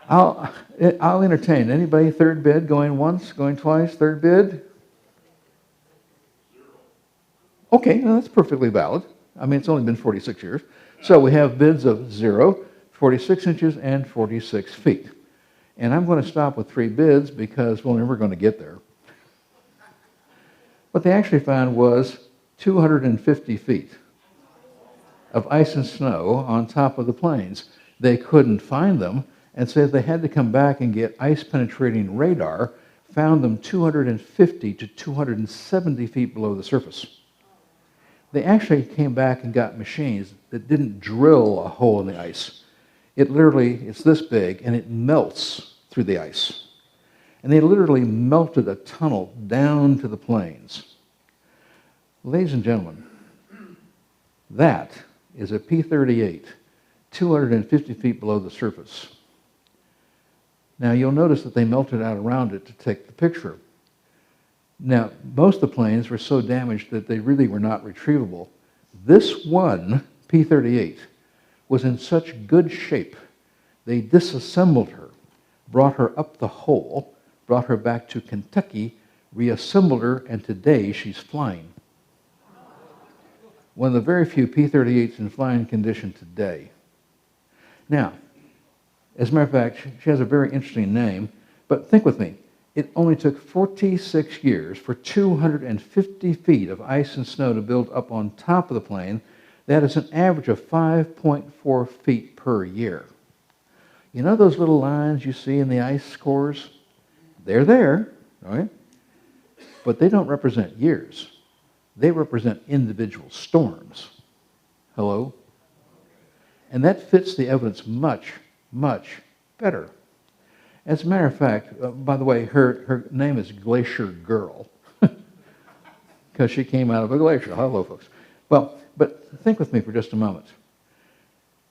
Speaker 1: I'll entertain. Anybody? Third bid. Going once. Going twice. Third bid. Okay. No, that's perfectly valid. I mean, it's only been 46 years. So we have bids of 0, 46 inches, and 46 feet. And I'm going to stop with 3 bids because we're never going to get there. What they actually found was 250 feet of ice and snow on top of the plains. They couldn't find them, and so they had to come back and get ice-penetrating radar, found them 250 to 270 feet below the surface. They actually came back and got machines that didn't drill a hole in the ice. It's this big, and it melts through the ice. And they literally melted a tunnel down to the plains. Ladies and gentlemen, that is a P-38, 250 feet below the surface. Now, you'll notice that they melted out around it to take the picture. Now, most of the planes were so damaged that they really were not retrievable. This one, P-38, was in such good shape, they disassembled her, brought her up the hole, brought her back to Kentucky, reassembled her, and today she's flying. One of the very few P-38s in flying condition today. Now, as a matter of fact, she has a very interesting name, but think with me. It only took 46 years for 250 feet of ice and snow to build up on top of the plane. That is an average of 5.4 feet per year. You know those little lines you see in the ice cores? They're there, right? But they don't represent years. They represent individual storms. Hello? And that fits the evidence much, much better. As a matter of fact, by the way, her name is Glacier Girl because she came out of a glacier. Hello, folks. Well, but think with me for just a moment.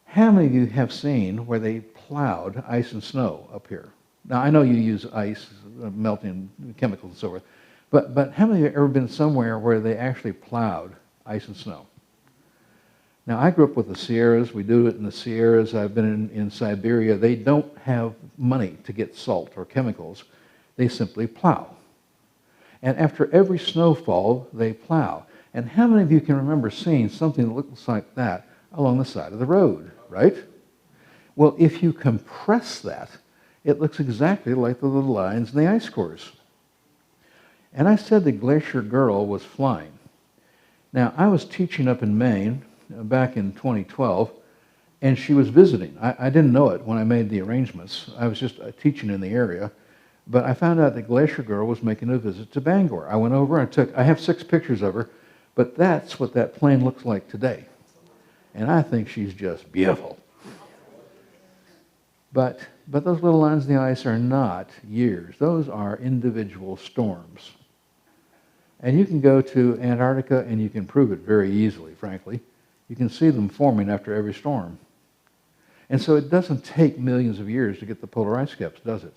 Speaker 1: How many of you have seen where they plowed ice and snow up here? Now, I know you use ice, melting chemicals and so forth, but how many of you have ever been somewhere where they actually plowed ice and snow? Now, I grew up with the Sierras. We do it in the Sierras. I've been in Siberia. They don't have money to get salt or chemicals. They simply plow. And after every snowfall, they plow. And how many of you can remember seeing something that looks like that along the side of the road, right? Well, if you compress that, it looks exactly like the little lines in the ice cores. And I said the Glacier Girl was flying. Now, I was teaching up in Maine back in 2012, and she was visiting. I didn't know it when I made the arrangements. I was just teaching in the area, but I found out that Glacier Girl was making a visit to Bangor. I went over and I have 6 pictures of her, but that's what that plane looks like today. And I think she's just beautiful. But those little lines in the ice are not years. Those are individual storms. And you can go to Antarctica and you can prove it very easily, frankly. You can see them forming after every storm. And so it doesn't take millions of years to get the polar ice caps, does it?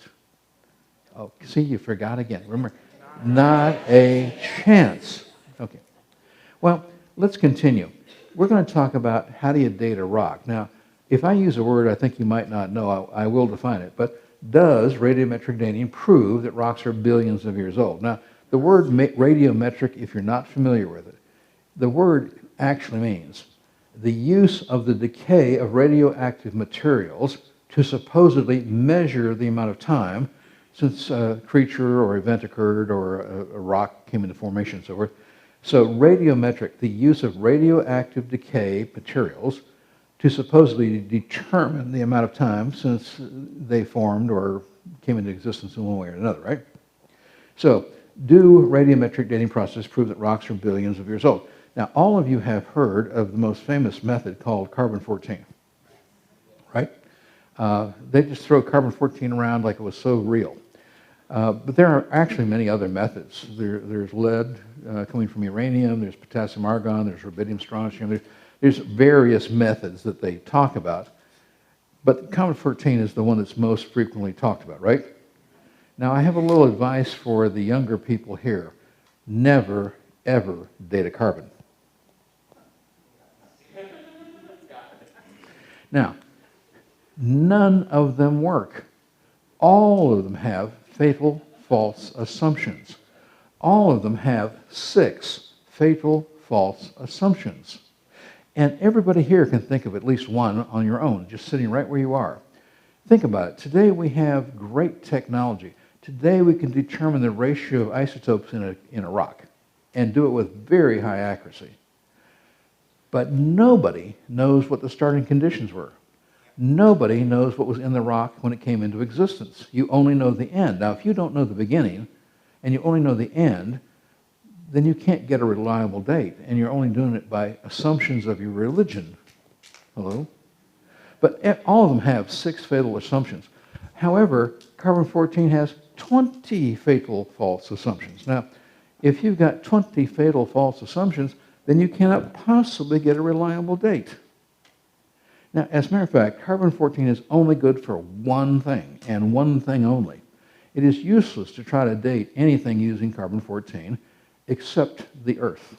Speaker 1: Oh, see, you forgot again. Remember, not a chance. Okay. Well, let's continue. We're going to talk about how do you date a rock. Now, if I use a word I think you might not know, I will define it. But does radiometric dating prove that rocks are billions of years old? Now, the word radiometric, if you're not familiar with it, the word actually means the use of the decay of radioactive materials to supposedly measure the amount of time since a creature or event occurred or a rock came into formation and so forth. So radiometric, the use of radioactive decay materials to supposedly determine the amount of time since they formed or came into existence in one way or another, right? So, do radiometric dating processes prove that rocks are billions of years old? Now, all of you have heard of the most famous method called carbon-14, right? They just throw carbon-14 around like it was so real. But there are actually many other methods. There's lead coming from uranium, there's potassium argon, there's rubidium strontium, there's various methods that they talk about. But carbon-14 is the one that's most frequently talked about, right? Now, I have a little advice for the younger people here. Never, ever date a carbon. Now, none of them work. All of them have fatal false assumptions. All of them have 6 fatal false assumptions. And everybody here can think of at least one on your own, just sitting right where you are. Think about it. Today we have great technology. Today we can determine the ratio of isotopes in a rock and do it with very high accuracy. But nobody knows what the starting conditions were. Nobody knows what was in the rock when it came into existence. You only know the end. Now, if you don't know the beginning and you only know the end, then you can't get a reliable date, and you're only doing it by assumptions of your religion. Hello? But all of them have 6 fatal assumptions. However, carbon-14 has 20 fatal false assumptions. Now, if you've got 20 fatal false assumptions, then you cannot possibly get a reliable date. Now, as a matter of fact, carbon-14 is only good for one thing, and one thing only. It is useless to try to date anything using carbon-14 except the Earth.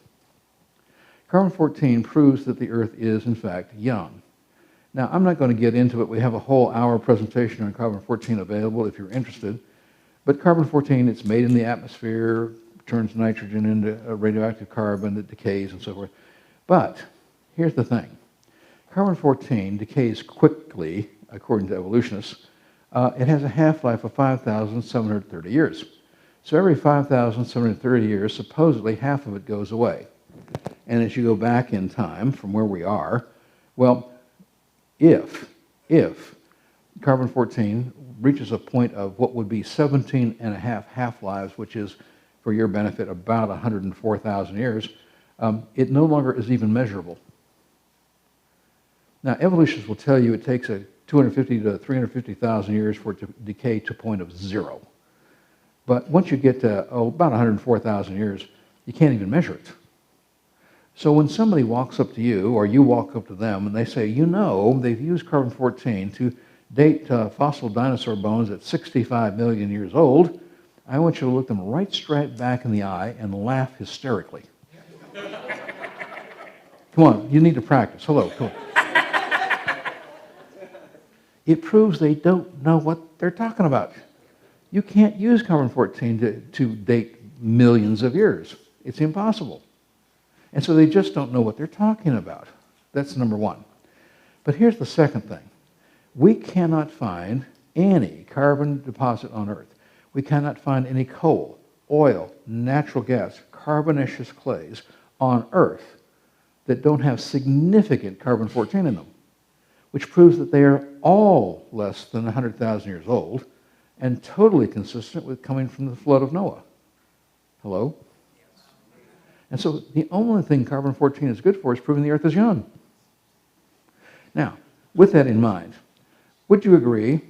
Speaker 1: Carbon-14 proves that the Earth is, in fact, young. Now, I'm not going to get into it. We have a whole hour presentation on carbon-14 available if you're interested. But carbon-14, it's made in the atmosphere, turns nitrogen into a radioactive carbon that decays and so forth. But here's the thing. Carbon-14 decays quickly, according to evolutionists. It has a half-life of 5,730 years. So every 5,730 years, supposedly half of it goes away. And as you go back in time from where we are, well, if carbon-14 reaches a point of what would be 17 and a half half-lives, which is, for your benefit, about 104,000 years, it no longer is even measurable. Now, evolutionists will tell you it takes 250 to 350,000 years for it to decay to a point of 0. But once you get to about 104,000 years, you can't even measure it. So when somebody walks up to you, or you walk up to them, and they say, you know, they've used carbon-14 to date fossil dinosaur bones at 65 million years old, I want you to look them right straight back in the eye and laugh hysterically. Come on, you need to practice. Hello, come on. It proves they don't know what they're talking about. You can't use carbon-14 to date millions of years. It's impossible. And so they just don't know what they're talking about. That's number one. But here's the second thing. We cannot find any carbon deposit on Earth. We cannot find any coal, oil, natural gas, carbonaceous clays on Earth that don't have significant carbon-14 in them, which proves that they are all less than 100,000 years old and totally consistent with coming from the flood of Noah. Hello? And so the only thing carbon-14 is good for is proving the Earth is young. Now, with that in mind, would you agree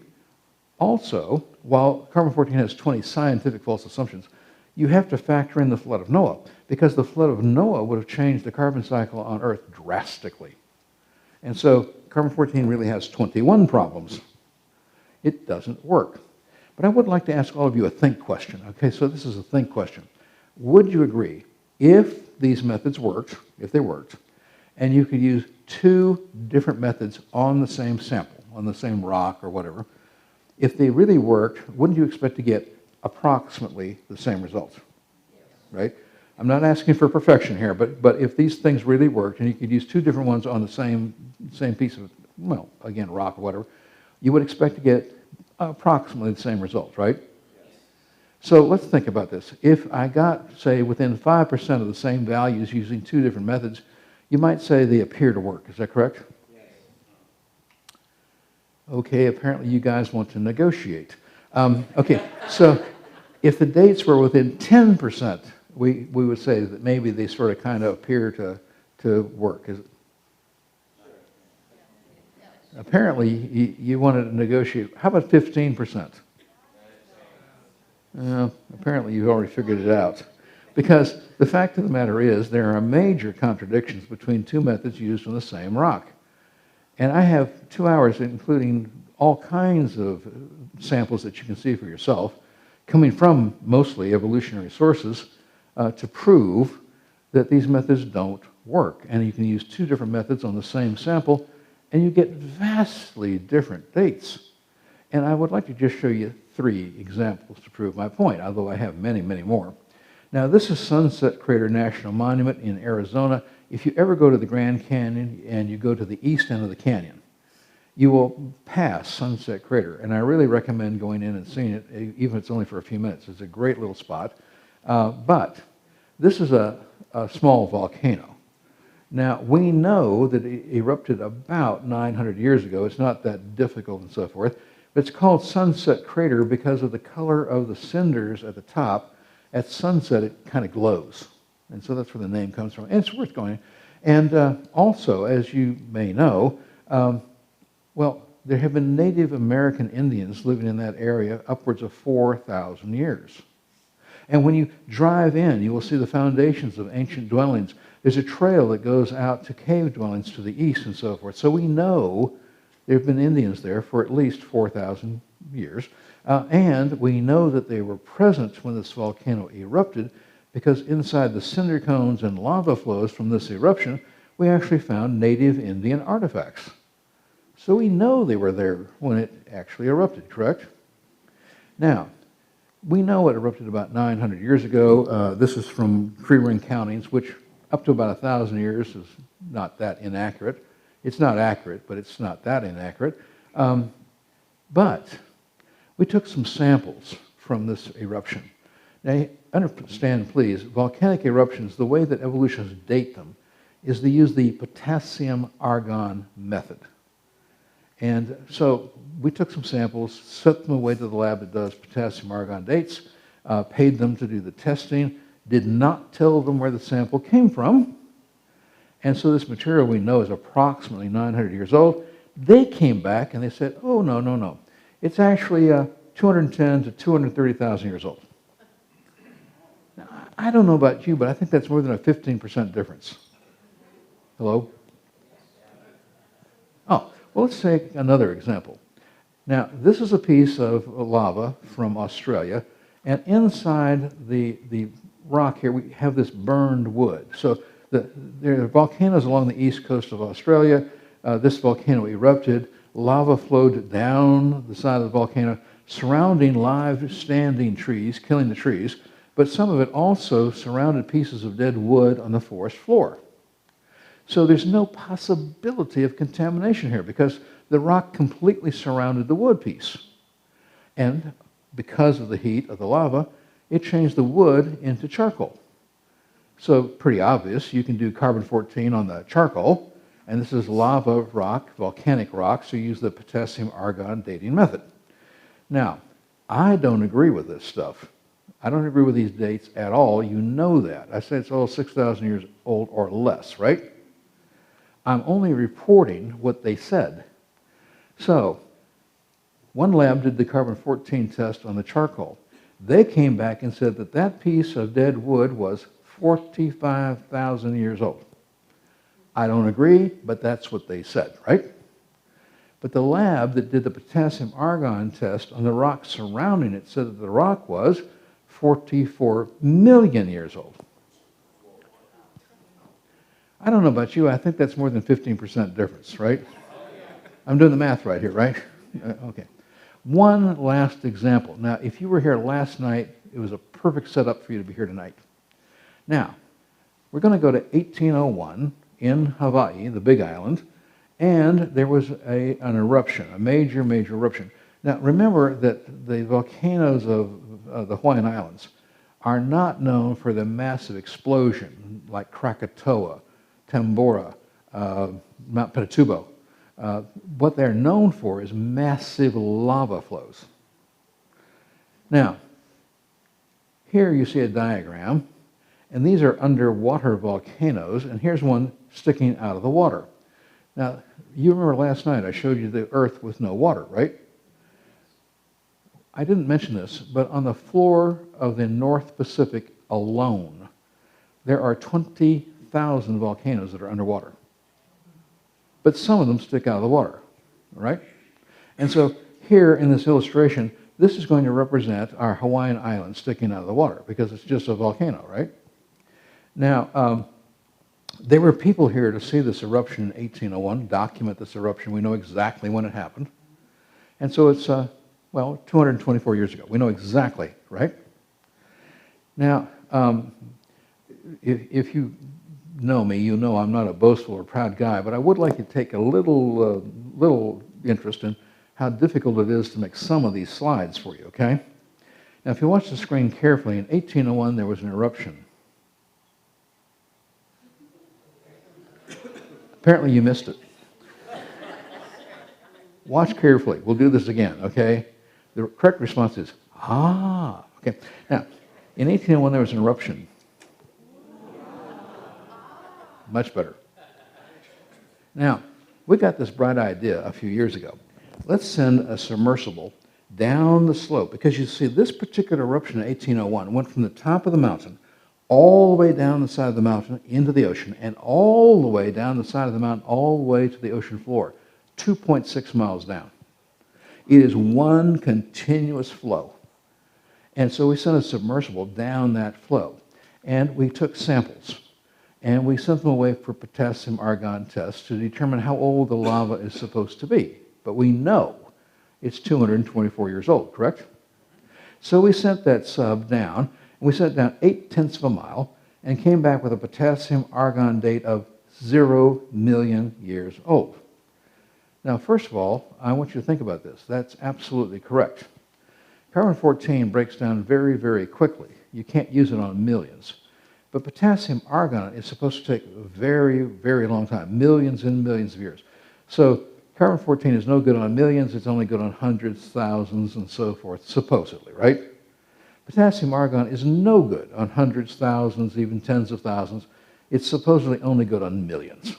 Speaker 1: also, while carbon-14 has 20 scientific false assumptions, you have to factor in the flood of Noah, because the flood of Noah would have changed the carbon cycle on Earth drastically. And so carbon-14 really has 21 problems. It doesn't work. But I would like to ask all of you a think question. Okay, so this is a think question. Would you agree, if these methods worked, if they worked, and you could use 2 different methods on the same sample, on the same rock or whatever, if they really worked, wouldn't you expect to get approximately the same results? Right? I'm not asking for perfection here, but if these things really worked and you could use 2 different ones on the same piece of, well, again, rock or whatever, you would expect to get approximately the same results, right? So let's think about this. If I got, say, within 5% of the same values using two different methods, you might say they appear to work. Is that correct?
Speaker 2: Yes.
Speaker 1: Okay, apparently you guys want to negotiate. Okay, so if the dates were within 10%, we would say that maybe they sort of kind of appear to work. Apparently you wanted to negotiate. How about 15%? Apparently you've already figured it out. Because the fact of the matter is there are major contradictions between two methods used on the same rock. And I have 2 hours, including all kinds of samples that you can see for yourself, coming from mostly evolutionary sources, to prove that these methods don't work. And you can use two different methods on the same sample, and you get vastly different dates. And I would like to just show you 3 examples to prove my point, although I have many, many more. Now, this is Sunset Crater National Monument in Arizona. If you ever go to the Grand Canyon and you go to the east end of the canyon, you will pass Sunset Crater. And I really recommend going in and seeing it, even if it's only for a few minutes. It's a great little spot. But this is a small volcano. Now, we know that it erupted about 900 years ago. It's not that difficult and so forth. But it's called Sunset Crater because of the color of the cinders at the top. At sunset, it kind of glows. And so that's where the name comes from. And it's worth going. And also, as you may know, well, there have been Native American Indians living in that area upwards of 4,000 years. And when you drive in, you will see the foundations of ancient dwellings. There's a trail that goes out to cave dwellings to the east and so forth. So we know there have been Indians there for at least 4,000 years. And we know that they were present when this volcano erupted because inside the cinder cones and lava flows from this eruption, we actually found native Indian artifacts. So we know they were there when it actually erupted, correct? Now, we know it erupted about 900 years ago. This is from tree-ring countings, which up to about 1,000 years is not that inaccurate. It's not accurate, but it's not that inaccurate. But we took some samples from this eruption. Now, understand, please, volcanic eruptions, the way that evolutionists date them is they use the potassium-argon method. And so we took some samples, sent them away to the lab that does potassium-argon dates, paid them to do the testing, did not tell them where the sample came from. And so this material we know is approximately 900 years old. They came back and they said, oh, no, no, no. It's actually 210 to 230,000 years old. Now, I don't know about you, but I think that's more than a 15% difference. Hello? Oh, well, let's take another example. Now, this is a piece of lava from Australia, and inside the rock here, we have this burned wood. So there are volcanoes along the east coast of Australia. This volcano erupted. Lava flowed down the side of the volcano, surrounding live standing trees, killing the trees, but some of it also surrounded pieces of dead wood on the forest floor. So there's no possibility of contamination here because the rock completely surrounded the wood piece. And because of the heat of the lava, it changed the wood into charcoal. So pretty obvious, you can do carbon-14 on the charcoal, and this is lava rock, volcanic rock, so you use the potassium-argon dating method. Now, I don't agree with this stuff. I don't agree with these dates at all. You know that. I say it's all 6,000 years old or less, right? I'm only reporting what they said. So, one lab did the carbon-14 test on the charcoal. They came back and said that that piece of dead wood was 45,000 years old. I don't agree, but that's what they said, right? But the lab that did the potassium-argon test on the rock surrounding it said that the rock was 44 million years old. I don't know about you, I think that's more than 15% difference, right? I'm doing the math right here, right? Okay. One last example. Now, if you were here last night, it was a perfect setup for you to be here tonight. Now, we're going to go to 1801 in Hawaii, the Big Island, and there was an eruption, a major, major eruption. Now, remember that the volcanoes of the Hawaiian Islands are not known for the massive explosion like Krakatoa, Tambora, Mount Pinatubo. What they're known for is massive lava flows. Now, here you see a diagram, and these are underwater volcanoes, and here's one sticking out of the water. Now, you remember last night I showed you the Earth with no water, right? I didn't mention this, but on the floor of the North Pacific alone, there are 20,000 volcanoes that are underwater. But some of them stick out of the water, right? And so here in this illustration, this is going to represent our Hawaiian Islands sticking out of the water because it's just a volcano, right? Now, there were people here to see this eruption in 1801, document this eruption. We know exactly when it happened. And so it's, 224 years ago. We know exactly, right? Now, if you know me, you know I'm not a boastful or proud guy, but I would like to take a little interest in how difficult it is to make some of these slides for you, okay? Now, if you watch the screen carefully, in 1801 there was an eruption. Apparently you missed it. Watch carefully. We'll do this again, okay? The correct response is, okay. Now, in 1801 there was an eruption. Much better. Now, we got this bright idea a few years ago. Let's send a submersible down the slope, because you see this particular eruption in 1801 went from the top of the mountain all the way down the side of the mountain into the ocean, and all the way down the side of the mountain, all the way to the ocean floor, 2.6 miles down. It is one continuous flow. And so we sent a submersible down that flow, and we took samples, and we sent them away for potassium argon tests to determine how old the lava is supposed to be. But we know it's 224 years old, correct? So we sent that sub down, and we sent it down 0.8 of a mile, and came back with a potassium argon date of 0 million years old. Now, first of all, I want you to think about this. That's absolutely correct. Carbon-14 breaks down very, very quickly. You can't use it on millions. But potassium argon is supposed to take a very, very long time, millions and millions of years. So carbon-14 is no good on millions, it's only good on hundreds, thousands, and so forth, supposedly, right? Potassium argon is no good on hundreds, thousands, even tens of thousands. It's supposedly only good on millions.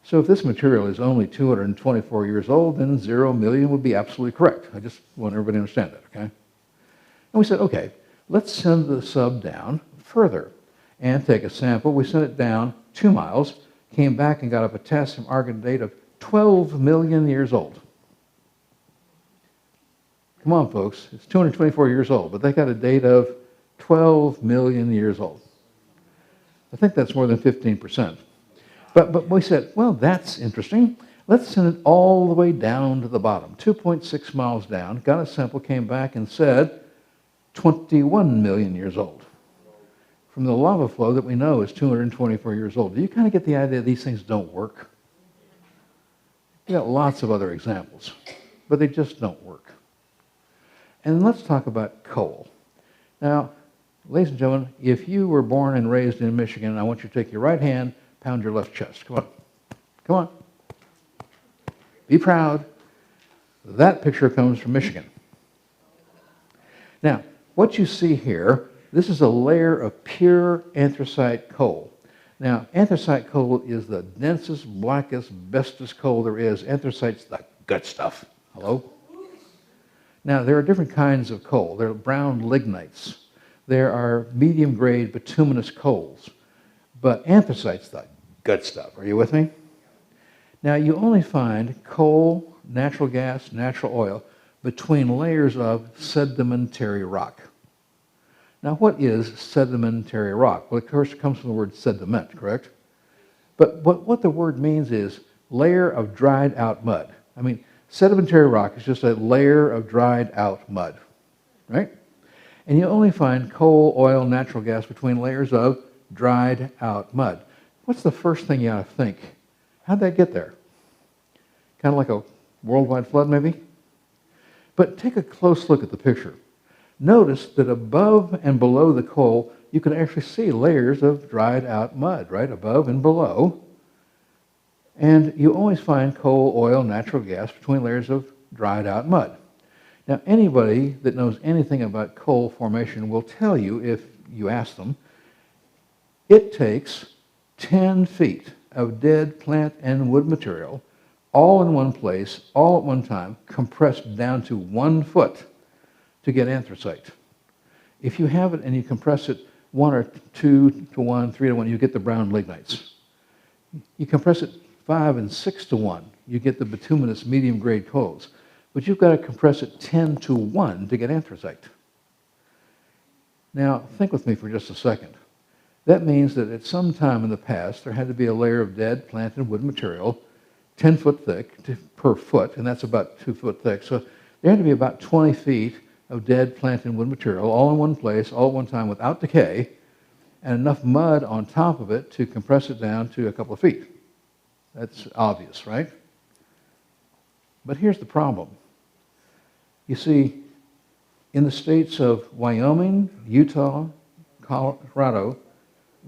Speaker 1: So if this material is only 224 years old, then 0 million would be absolutely correct. I just want everybody to understand that, okay? And we said, okay, let's send the sub down further and take a sample. We sent it down 2 miles, came back and got a potassium argon date of 12 million years old. Come on, folks, it's 224 years old, but they got a date of 12 million years old. I think that's more than 15%. But we said, well, that's interesting. Let's send it all the way down to the bottom, 2.6 miles down, got a sample, came back and said 21 million years old. From the lava flow that we know is 224 years old. Do you kind of get the idea these things don't work? You got lots of other examples, but they just don't work. And let's talk about coal. Now, ladies and gentlemen, if you were born and raised in Michigan, I want you to take your right hand, pound your left chest. Come on. Come on. Be proud. That picture comes from Michigan. Now, what you see here, this is a layer of pure anthracite coal. Now, anthracite coal is the densest, blackest, bestest coal there is. Anthracite's the good stuff. Hello? Now, there are different kinds of coal. There are brown lignites. There are medium-grade bituminous coals. But anthracite's the good stuff. Are you with me? Now, you only find coal, natural gas, natural oil between layers of sedimentary rock. Now, what is sedimentary rock? Well, of course, it comes from the word sediment, correct? But what the word means is layer of dried out mud. I mean, sedimentary rock is just a layer of dried out mud, right? And you only find coal, oil, natural gas between layers of dried out mud. What's the first thing you ought to think? How'd that get there? Kind of like a worldwide flood, maybe? But take a close look at the picture. Notice that above and below the coal, you can actually see layers of dried out mud, right, above and below. And you always find coal, oil, natural gas between layers of dried out mud. Now, anybody that knows anything about coal formation will tell you, if you ask them, it takes 10 feet of dead plant and wood material all in one place, all at one time, compressed down to 1 foot to get anthracite. If you have it and you compress it 1 or 2 to 1, 3 to 1, you get the brown lignites. You compress it 5 and 6 to 1, you get the bituminous medium-grade coals. But you've got to compress it 10 to 1 to get anthracite. Now, think with me for just a second. That means that at some time in the past, there had to be a layer of dead plant and wood material, 10 foot thick per foot, and that's about 2 foot thick. So there had to be about 20 feet of dead plant and wood material, all in one place, all at one time, without decay, and enough mud on top of it to compress it down to a couple of feet. That's obvious, right? But here's the problem. You see, in the states of Wyoming, Utah, Colorado,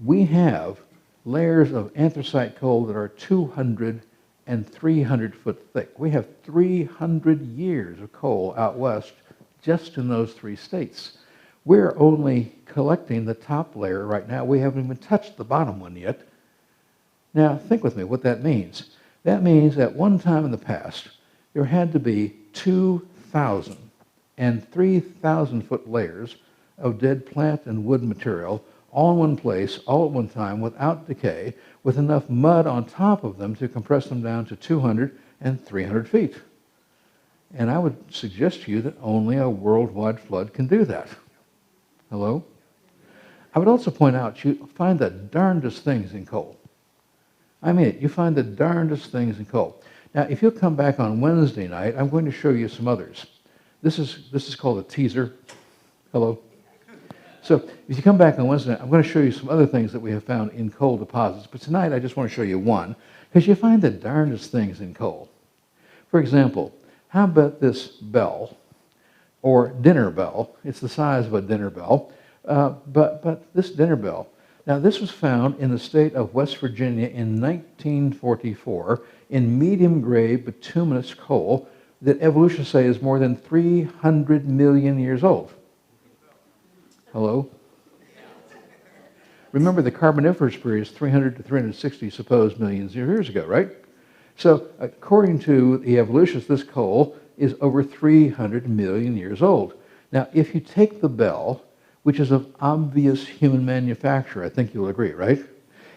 Speaker 1: we have layers of anthracite coal that are 200 and 300 foot thick. We have 300 years of coal out west just in those 3 states. We're only collecting the top layer right now. We haven't even touched the bottom one yet. Now, think with me what that means. That means at one time in the past, there had to be 2,000 and 3,000 foot layers of dead plant and wood material all in one place, all at one time, without decay, with enough mud on top of them to compress them down to 200 and 300 feet. And I would suggest to you that only a worldwide flood can do that. Hello? I would also point out you find the darndest things in coal. I mean it. You find the darndest things in coal. Now, if you'll come back on Wednesday night, I'm going to show you some others. This is called a teaser. Hello? So if you come back on Wednesday night, I'm going to show you some other things that we have found in coal deposits. But tonight, I just want to show you one, because you find the darndest things in coal. For example, how about this bell, or dinner bell? It's the size of a dinner bell. But this dinner bell, now this was found in the state of West Virginia in 1944 in medium-grade bituminous coal that evolutionists say is more than 300 million years old. Hello? Remember, the Carboniferous period is 300 to 360 supposed millions of years ago, right? So according to the evolutionists, this coal is over 300 million years old. Now, if you take the bell, which is of obvious human manufacture, I think you'll agree, right?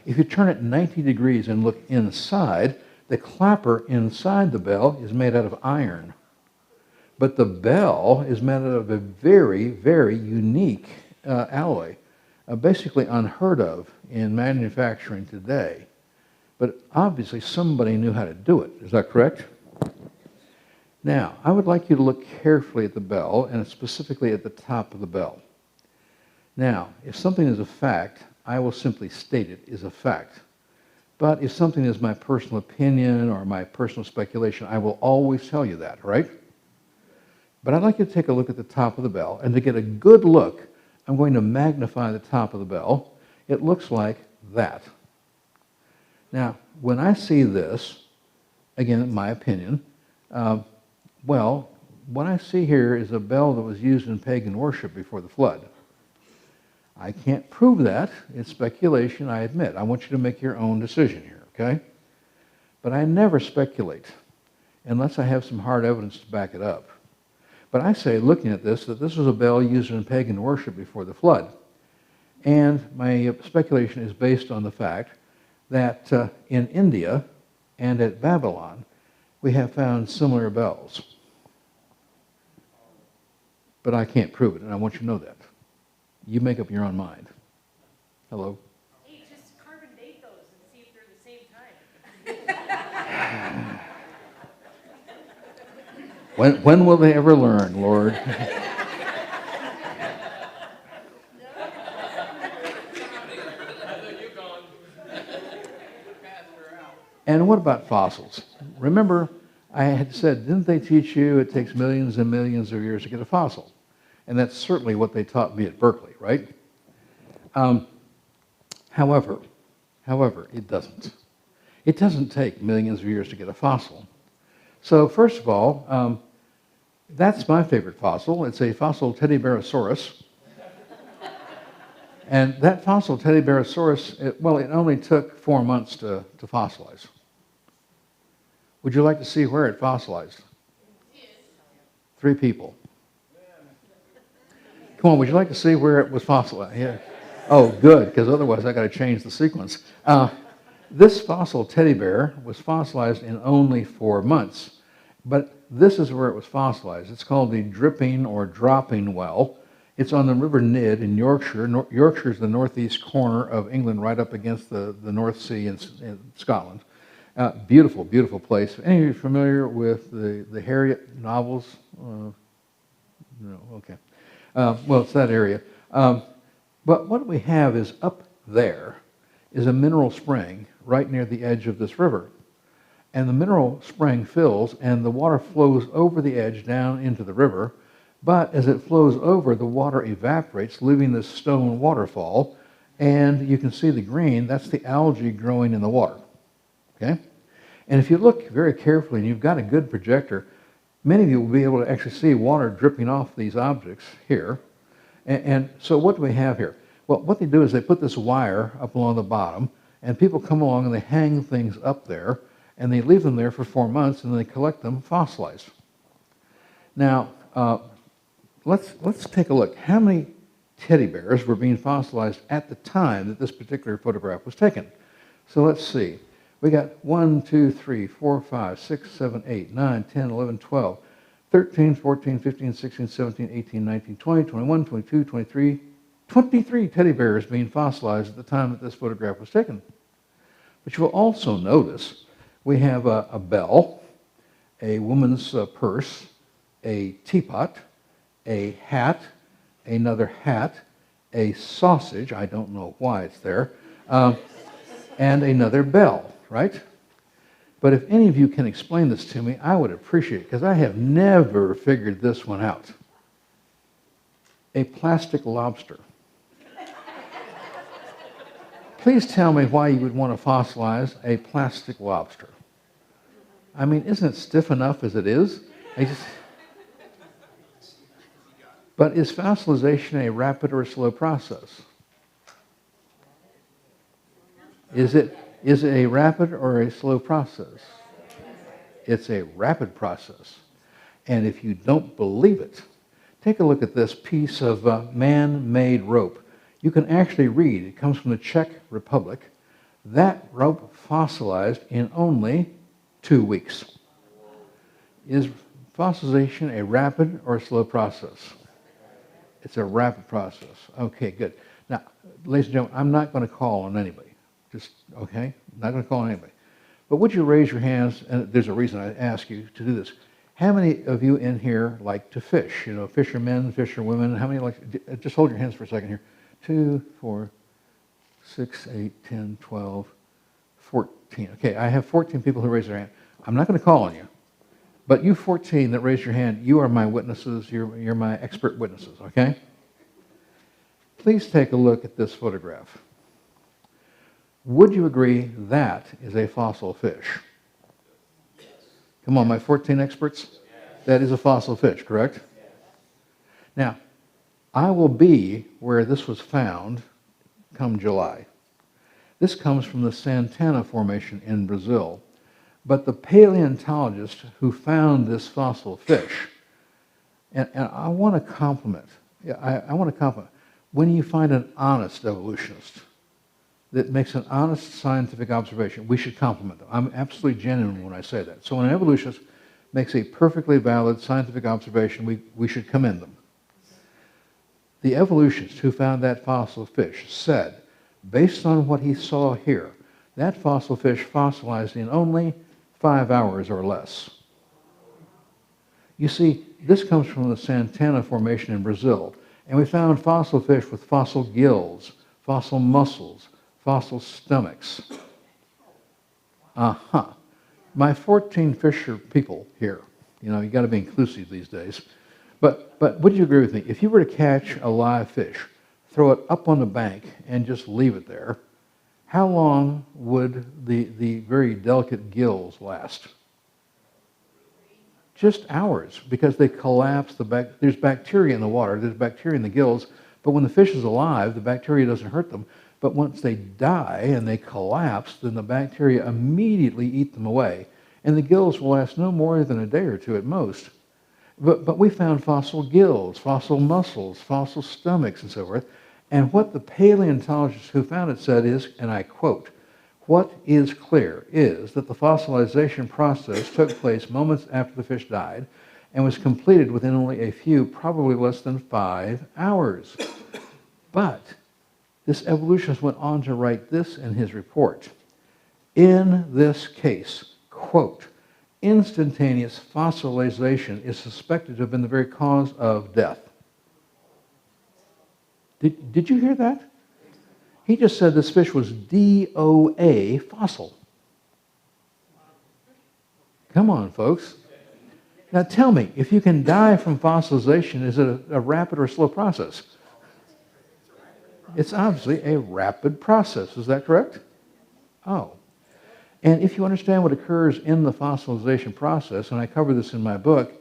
Speaker 1: If you turn it 90 degrees and look inside, the clapper inside the bell is made out of iron. But the bell is made out of a very, very unique alloy, basically unheard of in manufacturing today. But obviously somebody knew how to do it. Is that correct? Now, I would like you to look carefully at the bell, and specifically at the top of the bell. Now, if something is a fact, I will simply state it is a fact. But if something is my personal opinion or my personal speculation, I will always tell you that, right? But I'd like you to take a look at the top of the bell, and to get a good look, I'm going to magnify the top of the bell. It looks like that. Now, when I see this, again, in my opinion, well, what I see here is a bell that was used in pagan worship before the flood. I can't prove that. It's speculation, I admit. I want you to make your own decision here, okay? But I never speculate unless I have some hard evidence to back it up. But I say, looking at this, that this was a bell used in pagan worship before the flood. And my speculation is based on the fact that in India and at Babylon, we have found similar bells. But I can't prove it, and I want you to know that. You make up your own mind. Hello?
Speaker 3: Hey, just carbon date those and see if they're the same time.
Speaker 1: When will they ever learn, Lord? And what about fossils? Remember, I had said, didn't they teach you it takes millions and millions of years to get a fossil? And that's certainly what they taught me at Berkeley, right? However, it doesn't. It doesn't take millions of years to get a fossil. So first of all, that's my favorite fossil. It's a fossil Teddybearosaurus. And that fossil Teddybearosaurus, it only took 4 months to fossilize. Would you like to see where it fossilized? 3 people. Come on, would you like to see where it was fossilized? Yeah. Oh, good, because otherwise I got to change the sequence. This fossil teddy bear was fossilized in only 4 months, but this is where it was fossilized. It's called the Dripping or Dropping Well. It's on the River Nid in Yorkshire. Yorkshire is the northeast corner of England, right up against the North Sea in Scotland. Beautiful, beautiful place. Any of you familiar with the Harriet novels? No, okay. Well, it's that area. But what we have is up there is a mineral spring right near the edge of this river. And the mineral spring fills, and the water flows over the edge down into the river. But as it flows over, the water evaporates, leaving this stone waterfall. And you can see the green. That's the algae growing in the water. Okay? And if you look very carefully, and you've got a good projector, many of you will be able to actually see water dripping off these objects here. And so what do we have here? Well, what they do is they put this wire up along the bottom, and people come along and they hang things up there, and they leave them there for 4 months, and then they collect them fossilized. Now, let's take a look. How many teddy bears were being fossilized at the time that this particular photograph was taken? So let's see. We got 1, 2, 3, 4, 5, 6, 7, 8, 9, 10, 11, 12, 13, 14, 15, 16, 17, 18, 19, 20, 21, 22, 23, 23 teddy bears being fossilized at the time that this photograph was taken. But you will also notice we have a bell, a woman's purse, a teapot, a hat, another hat, a sausage, I don't know why it's there, and another bell, right? But if any of you can explain this to me, I would appreciate it, because I have never figured this one out. A plastic lobster. Please tell me why you would want to fossilize a plastic lobster. I mean, isn't it stiff enough as it is? But is fossilization a rapid or a slow process? Is it a rapid or a slow process? It's a rapid process. And if you don't believe it, take a look at this piece of man-made rope. You can actually read, it comes from the Czech Republic. That rope fossilized in only 2 weeks. Is fossilization a rapid or a slow process? It's a rapid process. Okay, good. Now, ladies and gentlemen, I'm not going to call on anybody. Just, okay? I'm not going to call on anybody. But would you raise your hands, and there's a reason I ask you to do this. How many of you in here like to fish? You know, fishermen, fisherwomen. How many like, just hold your hands for a second here. 2, 4, 6, 8, 10, 12, 14. Okay, I have 14 people who raise their hand. I'm not going to call on you. But you 14 that raised your hand, you are my witnesses. You're my expert witnesses, okay? Please take a look at this photograph. Would you agree that is a fossil fish? Yes. Come on, my 14 experts. Yes. That is a fossil fish, correct? Yes. Now, I will be where this was found come July. This comes from the Santana Formation in Brazil. But the paleontologist who found this fossil fish, and I want to compliment, I want to compliment, when you find an honest evolutionist that makes an honest scientific observation, we should compliment them. I'm absolutely genuine when I say that. So when an evolutionist makes a perfectly valid scientific observation, we should commend them. The evolutionist who found that fossil fish said, based on what he saw here, that fossil fish fossilized in only 5 hours or less. You see, this comes from the Santana Formation in Brazil, and we found fossil fish with fossil gills, fossil muscles, fossil stomachs. My 14 fisher people here, you know, you got to be inclusive these days. But would you agree with me? If you were to catch a live fish, throw it up on the bank, and just leave it there, how long would the very delicate gills last? Just hours, because they collapse. There's bacteria in the water, there's bacteria in the gills, but when the fish is alive, the bacteria doesn't hurt them. But once they die and they collapse, then the bacteria immediately eat them away. And the gills will last no more than a day or two at most. But we found fossil gills, fossil muscles, fossil stomachs, and so forth. And what the paleontologists who found it said is, and I quote, "What is clear is that the fossilization process took place moments after the fish died and was completed within only a few, probably less than 5 hours." But this evolutionist went on to write this in his report. In this case, quote, "instantaneous fossilization is suspected to have been the very cause of death." Did you hear that? He just said this fish was DOA fossil. Come on, folks. Now tell me, if you can die from fossilization, is it a rapid or slow process? It's obviously a rapid process. Is that correct? Oh. And if you understand what occurs in the fossilization process, and I cover this in my book,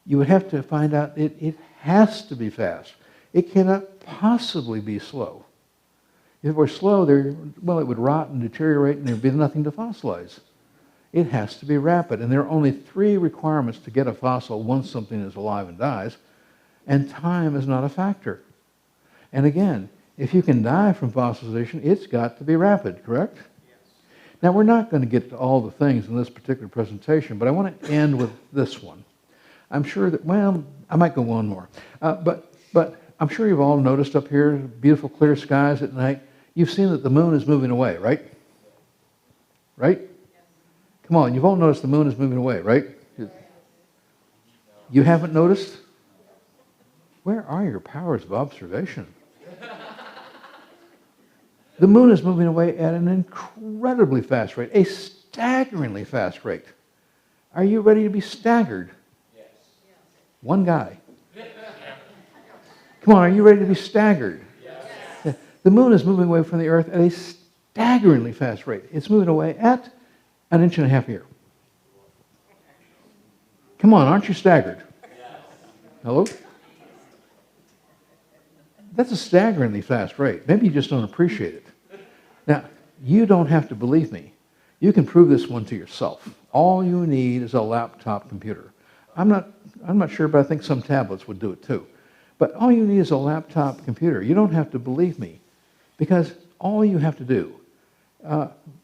Speaker 1: you would have to find out it has to be fast. It cannot possibly be slow. If it were slow, it would rot and deteriorate and there'd be nothing to fossilize. It has to be rapid. And there are only 3 requirements to get a fossil once something is alive and dies, and time is not a factor. And again, if you can die from fossilization, it's got to be rapid, correct? Yes. Now, we're not going to get to all the things in this particular presentation, but I want to end with this one. I'm sure that, well, I might go one more. But I'm sure you've all noticed up here, beautiful clear skies at night. You've seen that the moon is moving away, right? Right? Come on, you've all noticed the moon is moving away, right? You haven't noticed? Where are your powers of observation? The moon is moving away at an incredibly fast rate, a staggeringly fast rate. Are you ready to be staggered? Yes. One guy. Come on, are you ready to be staggered? Yes. The moon is moving away from the Earth at a staggeringly fast rate. It's moving away at 1.5 inches a year. Come on, aren't you staggered? Yes. Hello? That's a staggeringly fast rate. Maybe you just don't appreciate it. Now, you don't have to believe me. You can prove this one to yourself. All you need is a laptop computer. I'm not sure, but I think some tablets would do it too. But all you need is a laptop computer. You don't have to believe me, because all you have to do,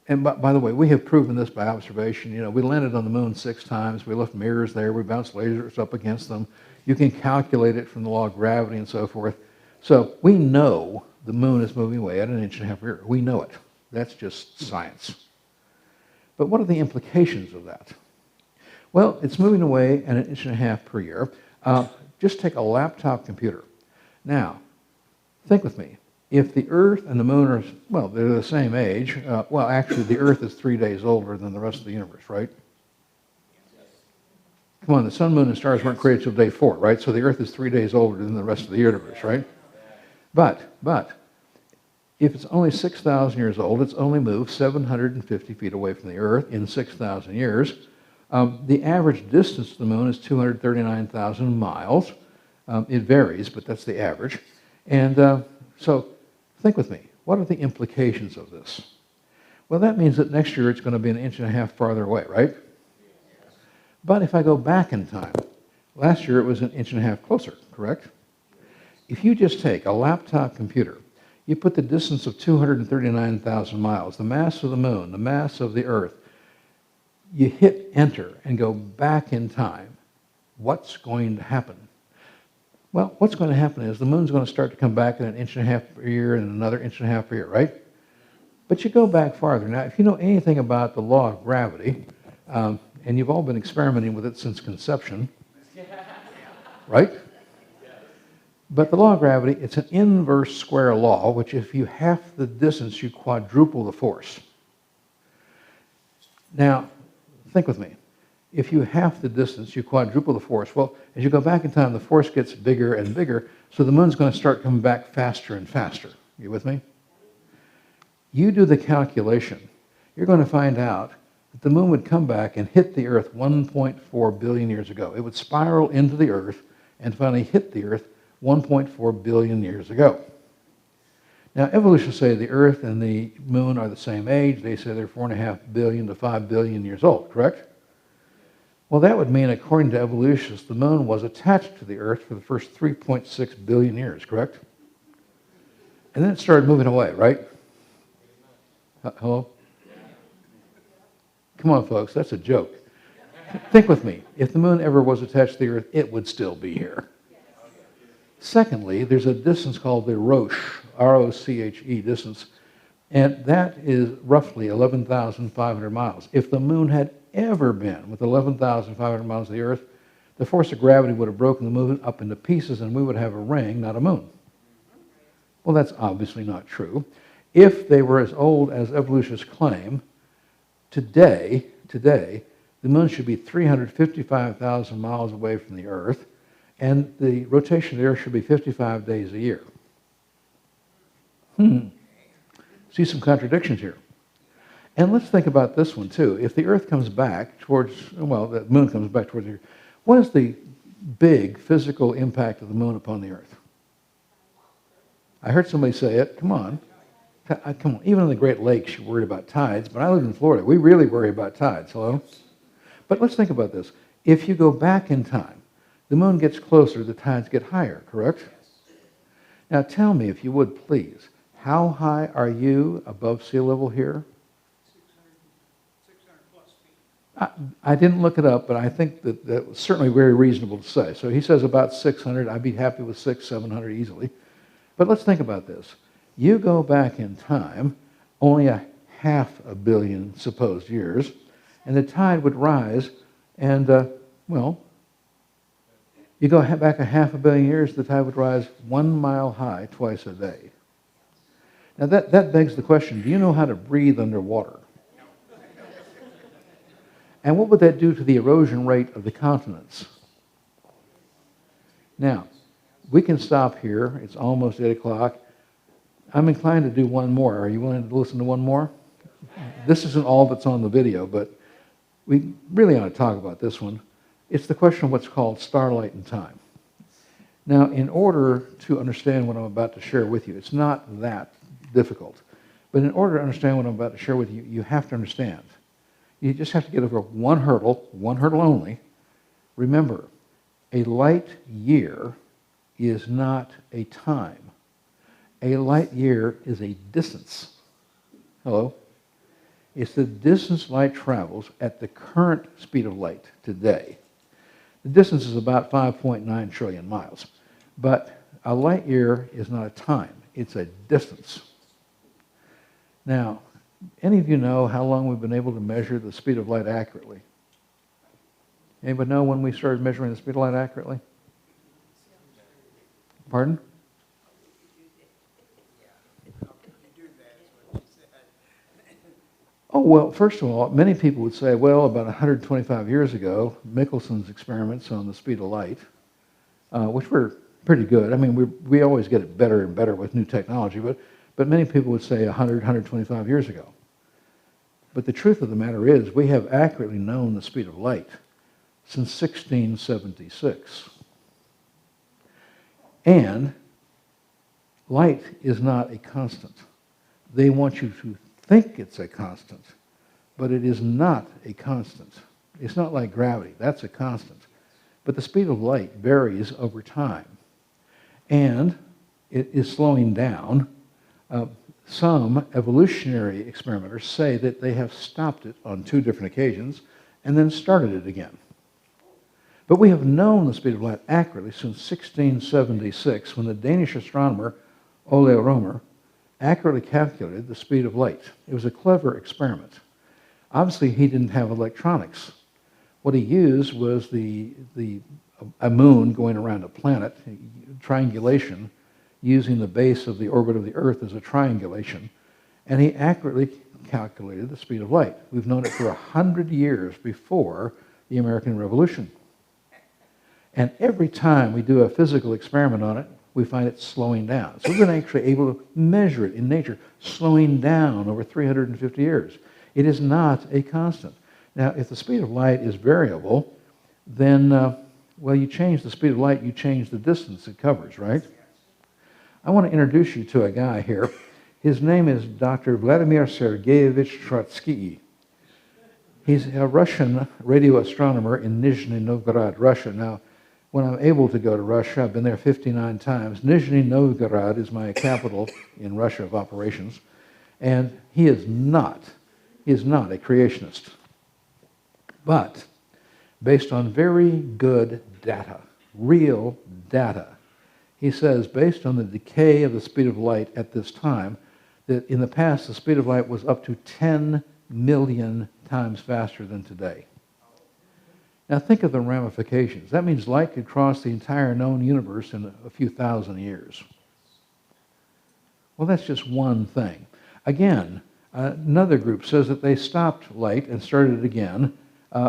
Speaker 1: and by the way, we have proven this by observation. You know, we landed on the moon 6 times. We left mirrors there. We bounced lasers up against them. You can calculate it from the law of gravity and so forth. So we know the moon is moving away at 1.5 inches a year. We know it. That's just science. But what are the implications of that? Well, it's moving away at 1.5 inches per year. Just take a laptop computer. Now, think with me. If the Earth and the moon are, well, they're the same age. Well, actually, the Earth is 3 days older than the rest of the universe, right? Come on, the sun, moon, and stars weren't created till day 4, right? So the Earth is 3 days older than the rest of the universe, right? But if it's only 6,000 years old, it's only moved 750 feet away from the Earth in 6,000 years. The average distance to the moon is 239,000 miles. It varies, but that's the average. And so think with me. What are the implications of this? Well, that means that next year it's going to be 1.5 inches farther away, right? But if I go back in time, last year it was 1.5 inches closer, correct? If you just take a laptop computer, you put the distance of 239,000 miles, the mass of the moon, the mass of the Earth, you hit enter and go back in time, what's going to happen? Well, what's going to happen is the moon's going to start to come back at 1.5 inches per year and another 1.5 inches per year, right? But you go back farther. Now, if you know anything about the law of gravity, and you've all been experimenting with it since conception, right? But the law of gravity, it's an inverse square law, which if you half the distance, you quadruple the force. Now, think with me. If you half the distance, you quadruple the force. Well, as you go back in time, the force gets bigger and bigger, so the moon's going to start coming back faster and faster. You with me? You do the calculation. You're going to find out that the moon would come back and hit the Earth 1.4 billion years ago. It would spiral into the Earth and finally hit the Earth 1.4 billion years ago. Now, evolutionists say the Earth and the moon are the same age. They say they're 4.5 billion to 5 billion years old, correct? Well, that would mean, according to evolutionists, the moon was attached to the Earth for the first 3.6 billion years, correct? And then it started moving away, right? Hello? Come on, folks, that's a joke. Think with me. If the moon ever was attached to the Earth, it would still be here. Secondly, there's a distance called the Roche, R-O-C-H-E distance, and that is roughly 11,500 miles. If the moon had ever been with 11,500 miles of the Earth, the force of gravity would have broken the moon up into pieces and we would have a ring, not a moon. Well, that's obviously not true. If they were as old as evolutionists claim, today, the moon should be 355,000 miles away from the Earth, and the rotation of the Earth should be 55 days a year. See some contradictions here. And let's think about this one too. If the Earth comes back towards, well, the moon comes back towards the Earth, what is the big physical impact of the moon upon the Earth? I heard somebody say it. Come on. Come on. Even in the Great Lakes, you're worried about tides, but I live in Florida. We really worry about tides. Hello? But let's think about this. If you go back in time, the moon gets closer, the tides get higher, correct? Now tell me, if you would please, how high are you above sea level here?
Speaker 4: 600 plus feet.
Speaker 1: I didn't look it up, but I think that was certainly very reasonable to say. So he says about 600. I'd be happy with 600, 700 easily. But let's think about this. You go back in time, only a half a billion supposed years, and the tide would rise, and, well, you go back a half a billion years, the tide would rise 1 mile high twice a day. Now that begs the question, do you know how to breathe underwater? And what would that do to the erosion rate of the continents? Now, we can stop here. It's almost 8 o'clock. I'm inclined to do one more. Are you willing to listen to one more? This isn't all that's on the video, but we really ought to talk about this one. It's the question of what's called starlight and time. Now, in order to understand what I'm about to share with you, it's not that difficult. But in order to understand what I'm about to share with you, you have to understand. You just have to get over one hurdle only. Remember, a light year is not a time. A light year is a distance. Hello? It's the distance light travels at the current speed of light today. The distance is about 5.9 trillion miles. But a light year is not a time. It's a distance. Now, any of you know how long we've been able to measure the speed of light accurately? Anybody know when we started measuring the speed of light accurately? Pardon? Oh, well, first of all, many people would say, well, about 125 years ago, Michelson's experiments on the speed of light, which were pretty good. I mean, we always get it better and better with new technology, but many people would say 100, 125 years ago. But the truth of the matter is, we have accurately known the speed of light since 1676. And light is not a constant. They want you to think it's a constant, but it is not a constant. It's not like gravity. That's a constant. But the speed of light varies over time. And it is slowing down. Some evolutionary experimenters say that they have stopped it on 2 different occasions and then started it again. But we have known the speed of light accurately since 1676, when the Danish astronomer Ole Romer accurately calculated the speed of light. It was a clever experiment. Obviously, he didn't have electronics. What he used was a moon going around a planet, triangulation, using the base of the orbit of the Earth as a triangulation, and he accurately calculated the speed of light. We've known it for 100 years before the American Revolution. And every time we do a physical experiment on it, we find it slowing down. So we've been actually able to measure it in nature, slowing down over 350 years. It is not a constant. Now, if the speed of light is variable, then, well, you change the speed of light, you change the distance it covers, right? I want to introduce you to a guy here. His name is Dr. Vladimir Sergeyevich Trotsky. He's a Russian radio astronomer in Nizhny Novgorod, Russia. Now, when I'm able to go to Russia, I've been there 59 times. Nizhny Novgorod is my capital in Russia of operations. And he is not a creationist. But based on very good data, real data, he says, based on the decay of the speed of light at this time, that in the past the speed of light was up to 10 million times faster than today. Now think of the ramifications. That means light could cross the entire known universe in a few thousand years. Well, that's just one thing. Again, another group says that they stopped light and started it again.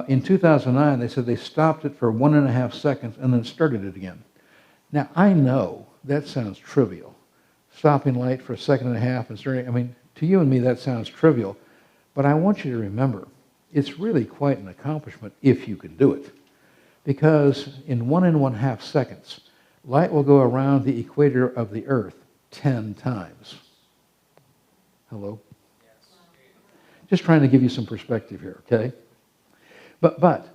Speaker 1: In 2009, they said they stopped it for 1.5 seconds and then started it again. Now, I know that sounds trivial. Stopping light for 1.5 seconds and starting, I mean, to you and me, that sounds trivial. But I want you to remember, it's really quite an accomplishment if you can do it. Because in 1.5 seconds, light will go around the equator of the Earth 10 times. Hello? Just trying to give you some perspective here, okay? But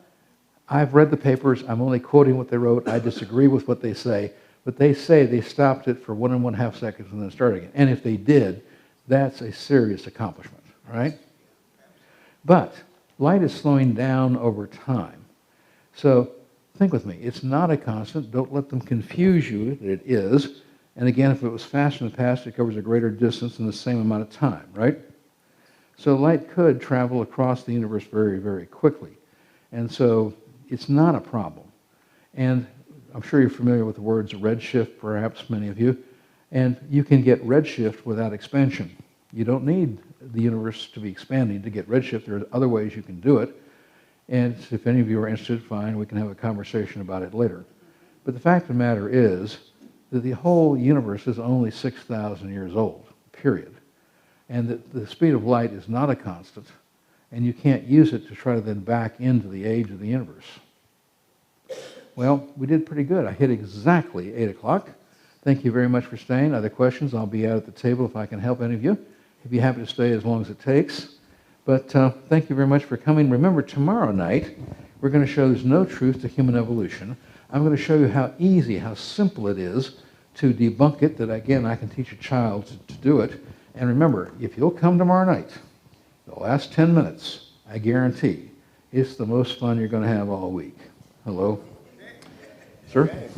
Speaker 1: I've read the papers. I'm only quoting what they wrote. I disagree with what they say. But they say they stopped it for 1.5 seconds and then started again. And if they did, that's a serious accomplishment, right? But light is slowing down over time. So think with me. It's not a constant. Don't let them confuse you that it is. And again, if it was fast in the past, it covers a greater distance in the same amount of time, right? So light could travel across the universe very, very quickly. And so it's not a problem. And I'm sure you're familiar with the words redshift, perhaps many of you. And you can get redshift without expansion. You don't need the universe to be expanding to get redshift. There are other ways you can do it. And if any of you are interested, fine, we can have a conversation about it later. But the fact of the matter is that the whole universe is only 6,000 years old, period. And that the speed of light is not a constant, and you can't use it to try to then back into the age of the universe. Well, we did pretty good. I hit exactly 8 o'clock. Thank you very much for staying. Other questions, I'll be out at the table if I can help any of you. I'd be happy to stay as long as it takes. But thank you very much for coming. Remember, tomorrow night, we're going to show there's no truth to human evolution. I'm going to show you how easy, how simple it is to debunk it, that again, I can teach a child to do it. And remember, if you'll come tomorrow night, the last 10 minutes, I guarantee, it's the most fun you're going to have all week. Hello? Sir?